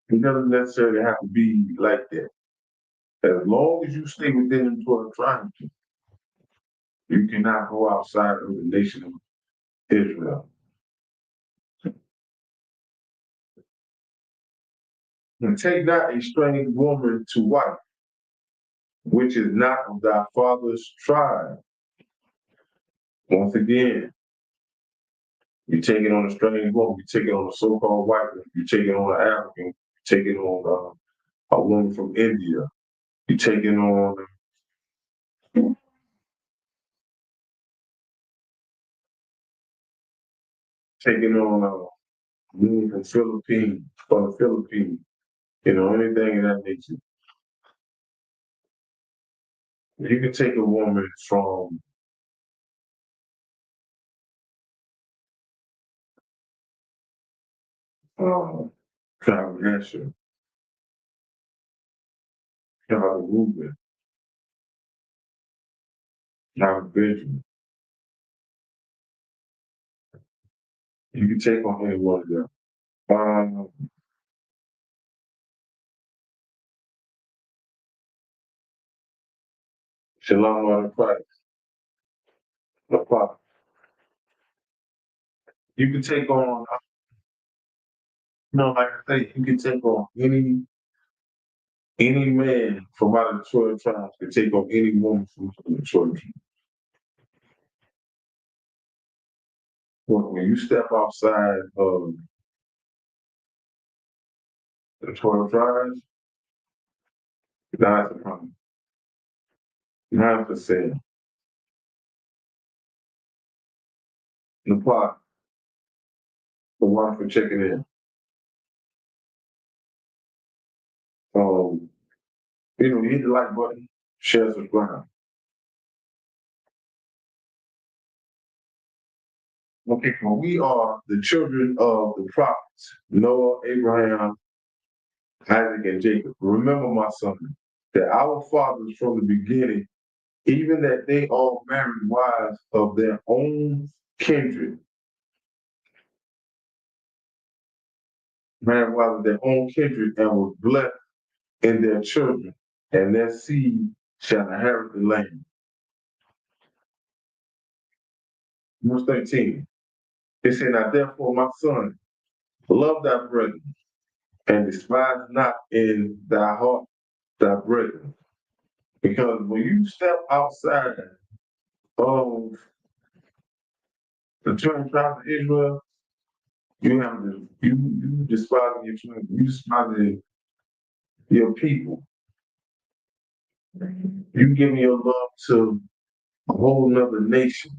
It doesn't necessarily have to be like that. As long as you stay within the 12 tribes, you cannot go outside of the nation of Israel. And take not a strange woman to wife, which is not of thy father's tribe. Once again, you take it on a strange woman, you take it on a so-called white woman, you take it on an African, you take it on a woman from India, you take it on taking on a woman from Philippines, from the Philippines, anything of that nature. You can take a woman from uh, Calvin Asher, Calvin Rubin, Calvin Benjamin. You can take on any one of them. Um, Shalom of Christ, the prophet. You can take on, like I say, you can take on any man from out of the 12 tribes can take on any woman from the 12 tribes. When you step outside of the 12 tribes, that's a problem. 9%. The plot, the one for checking in. You hit the like button, share, subscribe. Okay, well, we are the children of the prophets, Noah, Abraham, Isaac, and Jacob. Remember, my son, that our fathers from the beginning, even that they all married wives of their own kindred, married wives of their own kindred, and were blessed in their children, and their seed shall inherit the land. Verse 13, it said, now therefore, my son, love thy brethren, and despise not in thy heart thy brethren. Because when you step outside of the 12 tribes of Israel, you have to, you despise your children, you despise your people. You giving your love to a whole nother nation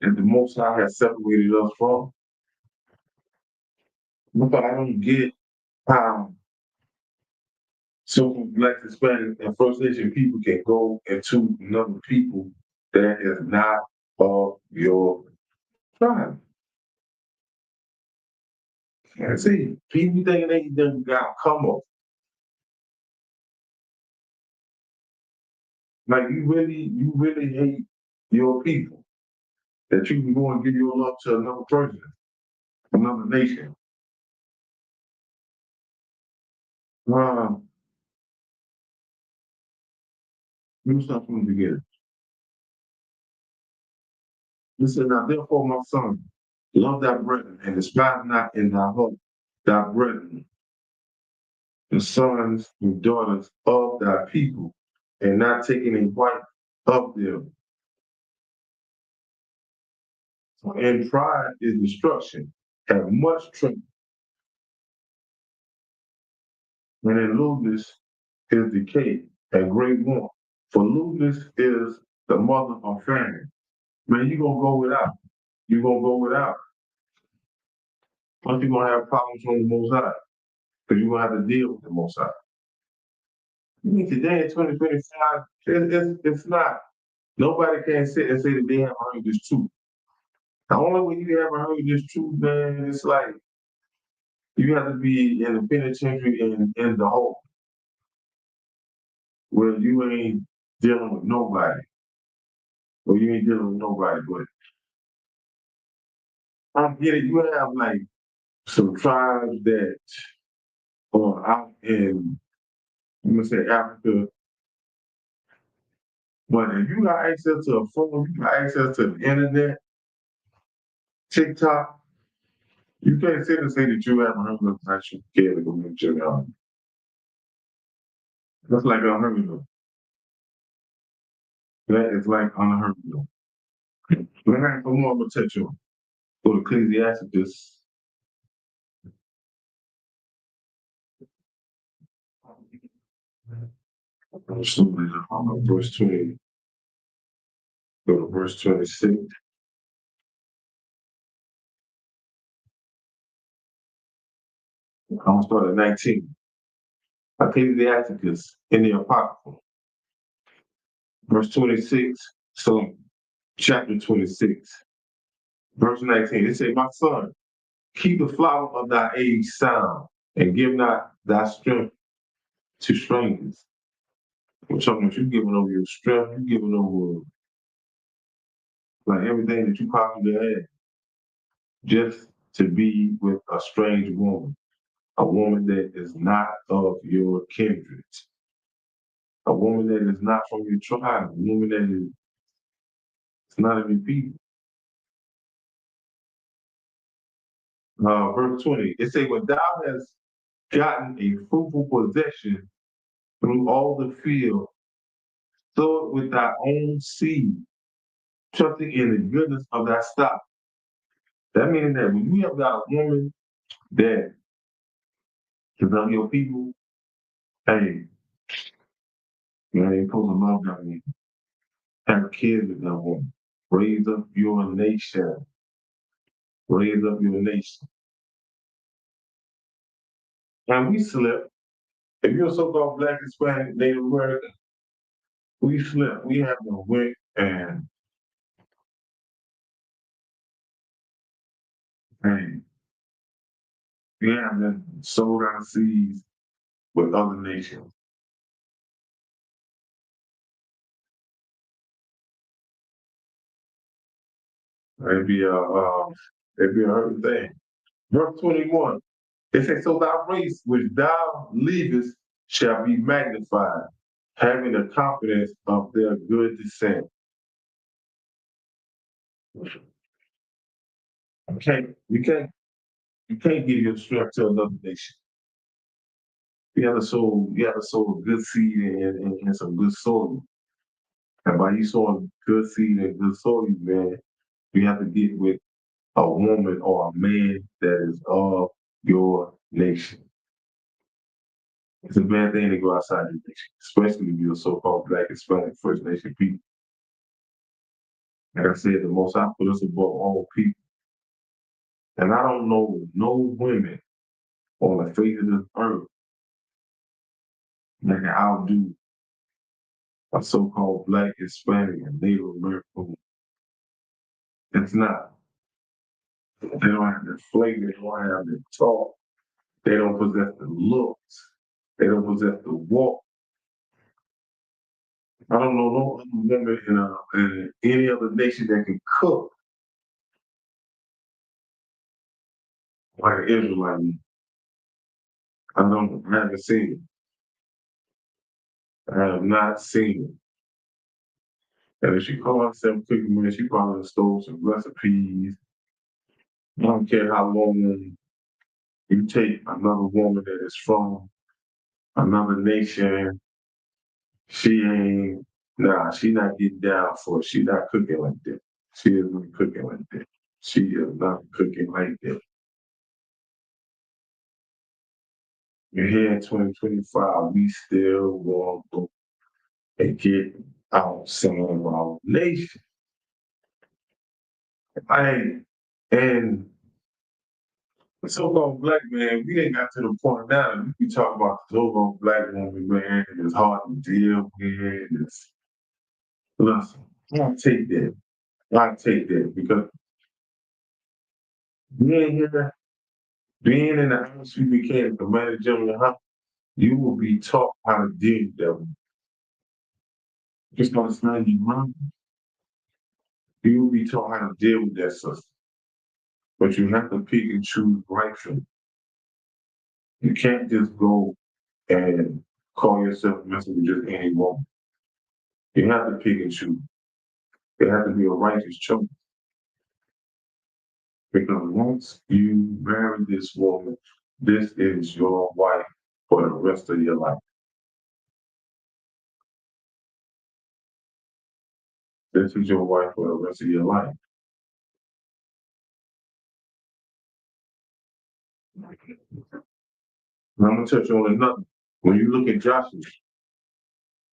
that the Most High has separated us from. But I don't get how so Black, Hispanic, and First Nation people can go into another people that is not of your tribe. And see, people thinking they done got come up. Like you really hate your people. That you can go and give your love to another person, another nation. Um, let me start from the beginning. Listen now, therefore, my son, love thy brethren, and despise not in thy heart thy brethren, the sons and daughters of thy people, and not taking a wife of them. For in pride is destruction, and much trouble, and in lewdness is decay, and great want. For lewdness is the mother of family. Man, you're gonna go without. You're gonna go without. Plus, you're gonna have problems from the Most High, because you're gonna have to deal with the Most High. I mean, today in 2025, it's not. Nobody can sit and say that they haven't heard this truth. The only way you haven't heard this truth, man, it's like you have to be in the penitentiary in the hole where you ain't dealing with nobody, or you ain't dealing with nobody. But I get it. You have like some tribes that are out in, I'm gonna say Africa, but if you got access to a phone, you got access to the internet, TikTok, you can't sit and say that you haven't heard of actual care to go meet your God. That's like unheard of. That is like unheard of. But I have more, I'm gonna touch on. Go to Ecclesiasticus. Verse 20. Go to verse 26. I'm gonna start at 19. Ecclesiasticus in the Apocrypha. Verse 26. So chapter 26. Verse 19. It say, my son, keep the flower of thy age sound, and give not thy strength to strangers. I'm talking about you giving over your strength, you giving over like everything that you possibly had just to be with a strange woman, a woman that is not of your kindred, a woman that is not from your tribe, a woman that is not of your people. Verse 20, it says, when thou hast gotten a fruitful possession through all the field, sow it with thy own seed, trusting in the goodness of thy stock. That means that when you have got a woman that is of your people, hey, you ain't supposed to love that woman. Have kids with that woman. Raise up your nation. Raise up your nation. And we slip. If you're a so-called Black, Hispanic, Native American, we slip. We have no wit, and hey, we have been sold our seeds with other nations. It'd be a hurting thing. Verse 21. It says, so thy race which thou leavest shall be magnified, having the confidence of their good descent. You can't give your strength to another nation. You have to sow a good seed in some good soil. And by you sowing good seed and good soil, man, you have to get with a woman or a man that is of your nation. It's a bad thing to go outside your nation, especially if you're a so-called Black, Hispanic, First Nation people. Like I said, the Most High put us above all people. And I don't know no women on the face of this earth that can outdo a so-called Black, Hispanic, and Native American woman. It's not. They don't have the flavor, they don't have the talk, they don't possess the looks, they don't possess the walk. I don't know no other woman in any other nation that can cook like an Israelite. I haven't seen it. I have not seen it. And if she call herself cooking, man, she probably stole some recipes. I don't care how long you take another woman that is from another nation, she not getting down for it. She not cooking like that. She isn't cooking like that. She is not cooking like that. And here in 2025, we still want to get outside of our nation. Like, and the so-called black man, we ain't got to the point now that we can talk about the so-called black woman, man, it's hard to deal with. Listen, I'll take that. I'll take that because being here, being in the house you became the manager of the house, you will be taught how to deal with them. Just understand you run, you will be taught how to deal with that system. But you have to pick and choose right from. You can't just go and call yourself messing with just any woman. You have to pick and choose. It has to be a righteous choice. Because once you marry this woman, this is your wife for the rest of your life. This is your wife for the rest of your life. And I'm gonna touch on another. When you look at Joshua,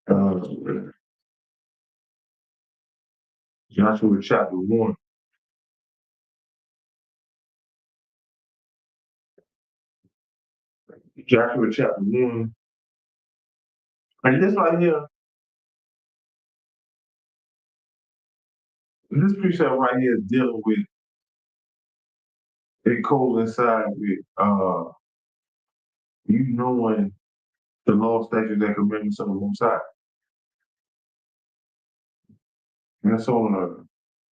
uh, Joshua chapter 1, Joshua chapter 1, and this right here, this precept right here is dealing with, it coincides with you knowing the law, statutes, and commandments of the Most High. And that's on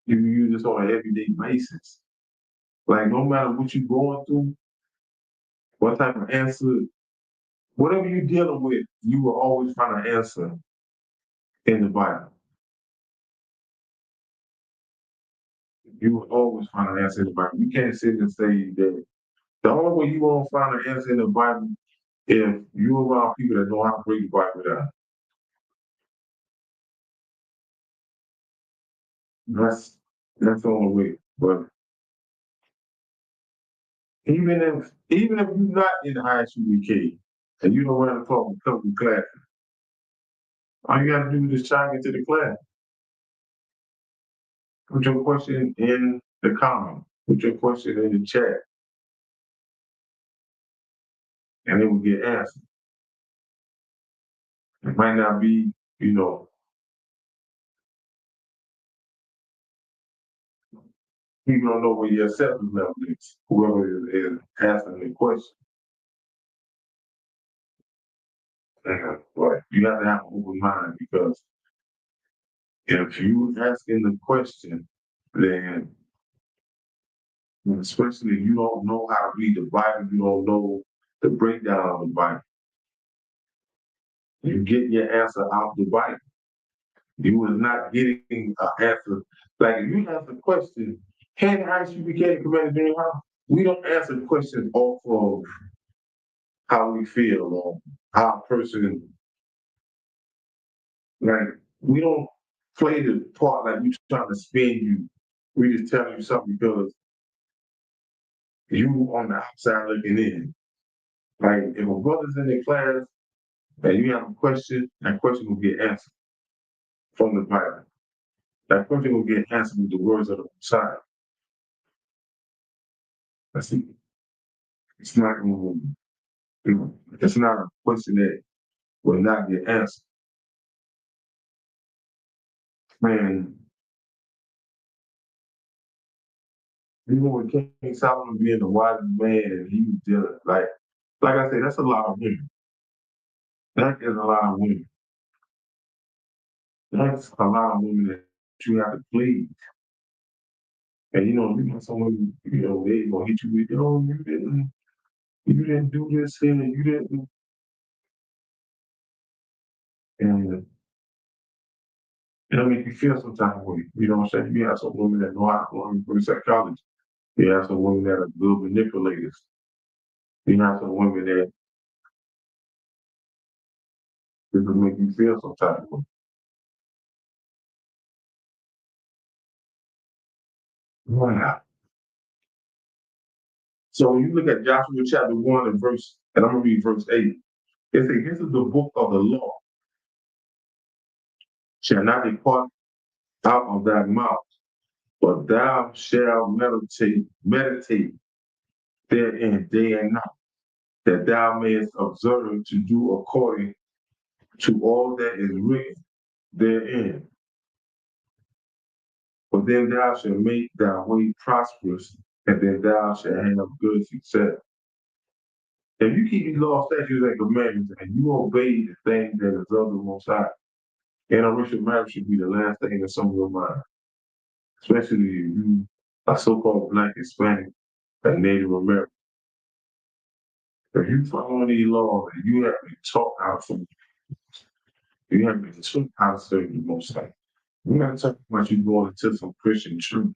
you use this on an everyday basis. Like no matter what you're going through, what type of answer, whatever you're dealing with, you will always find an answer in the Bible. You will always find an answer in the Bible. You can't sit and say that the only way you won't find an answer in the Bible if you're around people that know how to break the Bible down. That's that's the only way. But even if you're not in the ISUBK and you don't want to talk a couple class, all you gotta do is just chime into the class. Put your question in the comment. Put your question in the chat, and it will get answered. It might not be, people don't know where your acceptance level is. Whoever is asking the question. But you have to have an open mind because if you asking the question, then especially if you don't know how to read the Bible, you don't know the breakdown of the Bible, you get your answer out the Bible. You was not getting an answer. Like if you ask a question, can I ask you became commander during how? We don't answer questions off of how we feel or how a person, like we don't play the part like we trying to spin you. We just tell you something because you on the outside looking in. Like if a brother's in the class and you have a question, that question will get answered from the Bible. That question will get answered with the words of the Messiah. That's it. It's not it's not a question that will not get answered. Man, even with King Solomon being the wisest man, he was dealing like I said, that's a lot of women. That is a lot of women. That's a lot of women that you have to please. And you got someone, they gonna hit you with, you didn't do this here, you didn't, and it'll make you feel some type of way. You know what I'm saying? You have some women that know how to learn for psychology. You have some women that are good manipulators. You have some women that will make you feel some type of way. Wow. So when you look at Joshua chapter 1 and I'm gonna read verse 8, it says, this is the book of the law shall not depart out of thy mouth, but thou shalt meditate therein day and night, that thou mayest observe to do according to all that is written therein. For then thou shalt make thy way prosperous, and then thou shalt have good success. If you keep these laws, statutes, and commandments, and you obey the things that is of the Most High, interracial marriage should be the last thing that's on your mind, especially if you are so-called Black, Hispanic, and Native American. If you follow these laws and you have been taught how to, you have been taught how to serve the Most High. We're not talking about you going into some Christian church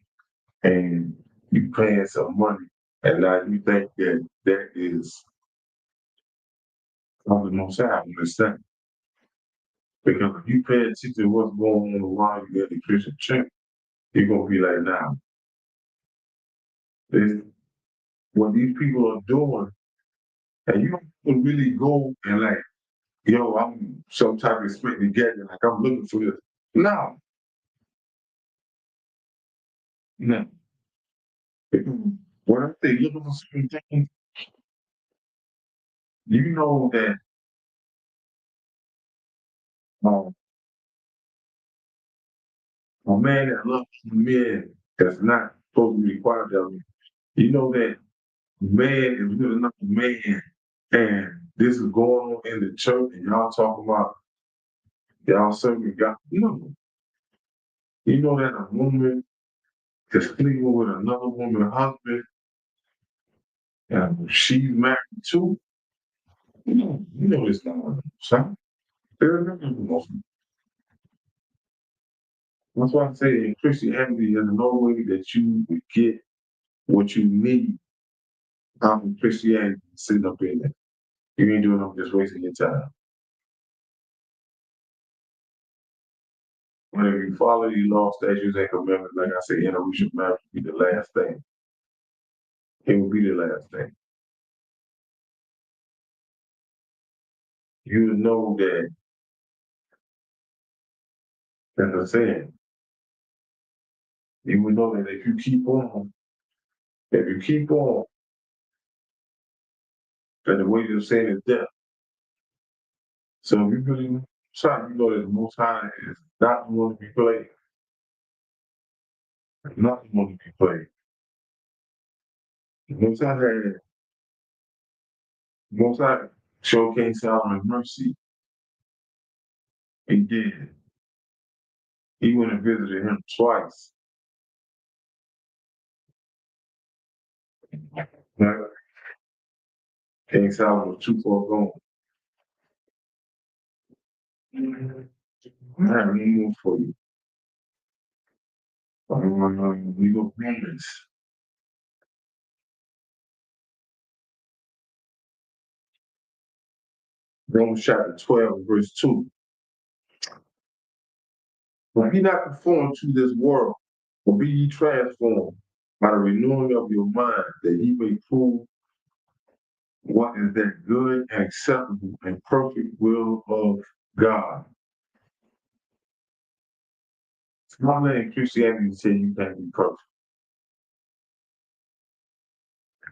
and you paying some money, and now you think that that is of the Most High. I understand. Because if you pay attention to what's going on around you at the Christian church, you're gonna be like, nah, this what these people are doing, and you don't really go and like, yo, I'm some type of expecting gadget, like I'm looking for this. No, no. When I say looking for certain things, you know that um, a man that loves men that's not supposed to be required of him. You know that man is with another man, and this is going on in the church, and y'all talking about y'all serving God. You know that a woman is sleeping with another woman's husband, and she's married too. You know this not son. There's nothing wrong. That's why I say in Christianity, there's no way that you would get what you need out of Christianity sitting up in there. You ain't doing nothing, just wasting your time. But if you follow these law, statutes, and commandments, like I say, interracial marriage will be the last thing. It will be the last thing. You will know that, as I said, you will know that if you keep on, then the wages of sin is death. So if you really try, you know that the Most High is not the one to be played. Not the one to be played. The Most High showed King Solomon mercy. He did. He went and visited him twice. Right? King Solomon was too far gone. I have news for you. We go Romans chapter 12, verse 2. But be not conformed to this world, but be ye transformed by the renewing of your mind, that ye may prove what is that good and acceptable and perfect will of God. It's not letting Christianity say you can't be perfect.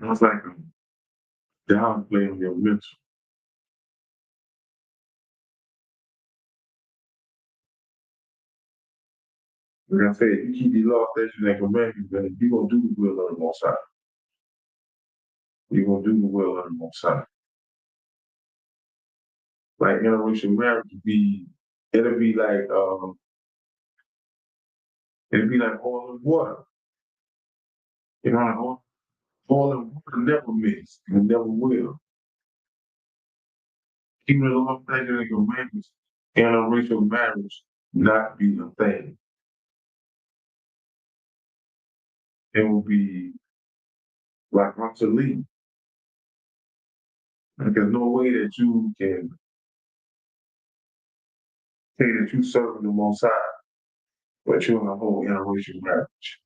It's like a downplaying your mental. Like I said, if you keep these laws, statutes, and commandments, then you're going to do the will of the Most High. You're going to do the will of the Most High. Like interracial marriage would be, it'll be like oil and water. You know, oil and water never mix and never will. Even the law, statutes, and commandments, interracial marriage not be a thing. It will be like obsolete. Like there's no way that you can say that you serving the Most High, but you're in a whole interracial marriage.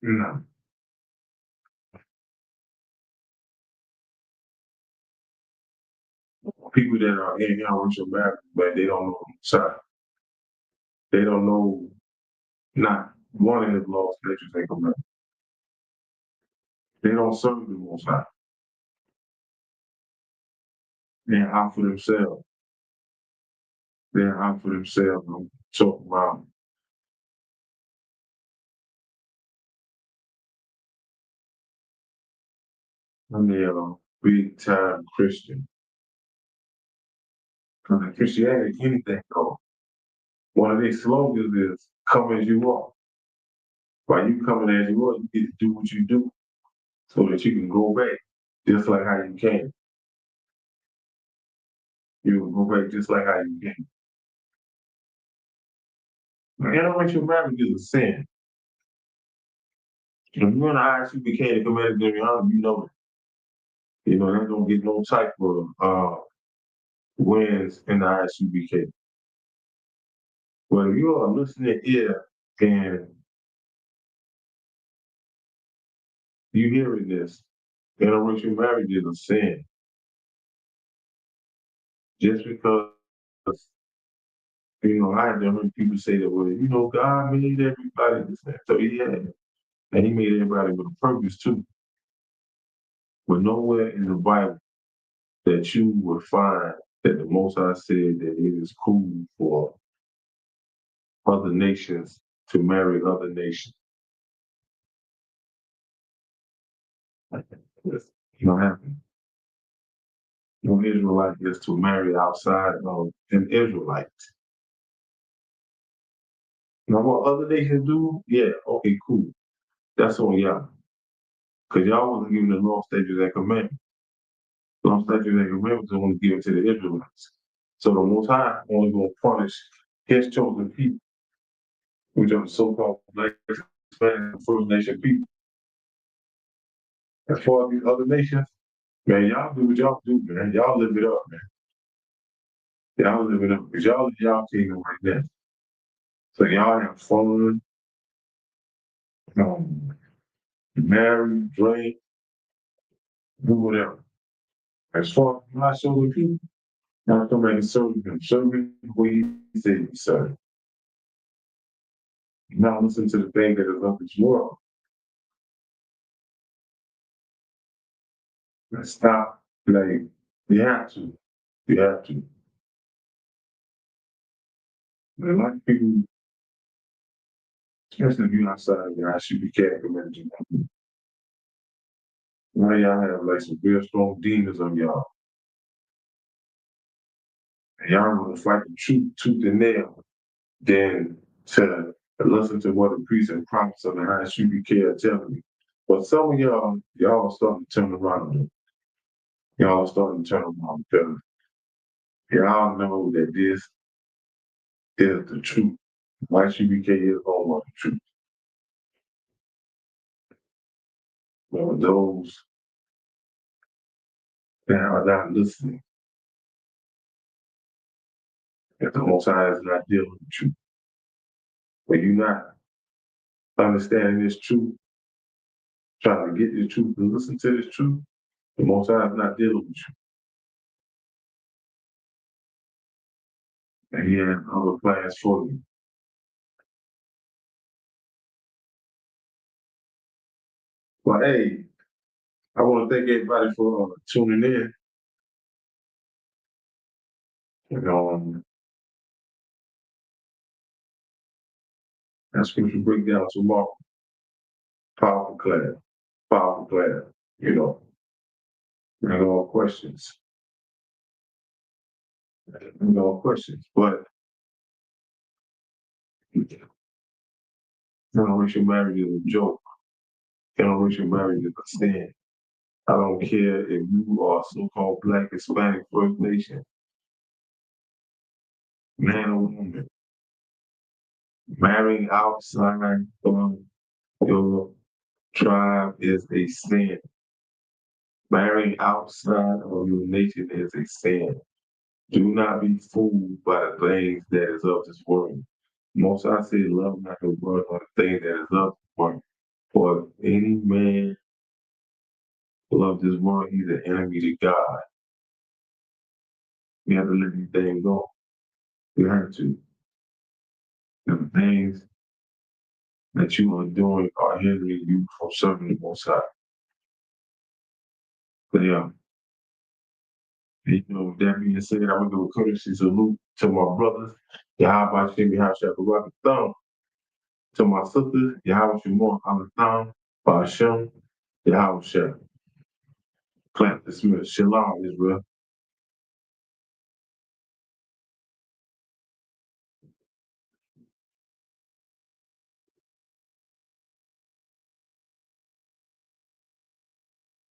No. people that are in interracial marriage, but they don't know the side. They don't know not one of his laws, statutes, and commandments. They don't serve the Most High. They're out for themselves. They're out for themselves. I'm talking about. I'm a big time Christian. Christianity, anything goes. One of their slogans is "Come as you are." By you coming as you are, you get to do what you do, so that you can go back just like how you came. You will go back just like how you came. Now, interracial marriage is a sin. If you're in the ISUBK to command of Deuteronomy, you know it. You know, they don't get no type of wins in the ISUBK. But if you are listening here and you hearing this, interracial marriage is a sin. Just because, I have heard people say that, well, God made everybody the same. So he had. And he made everybody with a purpose too. But nowhere in the Bible that you would find that the Most High said that it is cool for other nations to marry other nations. It's not happening. No Israelite is to marry outside of an Israelite. Now, what other nations do, yeah, okay, cool. That's on y'all. Because y'all wasn't given the law, statutes, and commandments. Law, statutes, and commandments are only given to the Israelites. So the Most High only going to punish his chosen people, which are the so-called Black, Hispanic, First Nation people. As far as these other nations, man, y'all do what y'all do, man. Y'all live it up, man. Y'all live it up. Because y'all in y'all kingdom right now. So y'all have fun, marry, drink, do whatever. As far as my chosen people, y'all come back and serve him. Serve him where he said you serve. Now listen to the thing that is of this world. And stop, like, you have to. You have to. And a lot of people, especially if you're outside, I should be careful, man. Now y'all have like some real strong demons on y'all. And y'all want to fight the truth, tooth and nail, than to listen to what the priests and prophets of the highest UBK are telling you. But some of y'all are starting to turn around. Y'all are starting to turn around because y'all know that this is the truth. YSUBK is home of the truth. But those that are not listening, if the Most High is not dealing with you, when you're not understanding this truth, trying to get this truth and listen to this truth, the Most High is not dealing with you. And he has other plans for you. But hey, I want to thank everybody for tuning in. That scripture breakdown tomorrow. Powerful class. Powerful class. Bring all questions. Bring all questions. But interracial marriage is a joke. Interracial marriage is a sin. I don't care if you are so-called Black, Hispanic, First Nation, man or woman. Marrying outside of your tribe is a sin. Marrying outside of your nation is a sin. Do not be fooled by the things that is of this world. Most I say, love not the world or the thing that is of this world. For if any man love this world, he's an enemy to God. We have to let these things go. We have to. The things that you are doing are hindering you from serving the Most High. But yeah, with that being said, I'm gonna do a courtesy salute to my brothers. Yahweh Shem Yahshua Barak Thumb. To my sisters, Yahweh Shemor Alatham, Ba'ashem, Yahweh Shem. Plant the Smith. Shalom, Israel.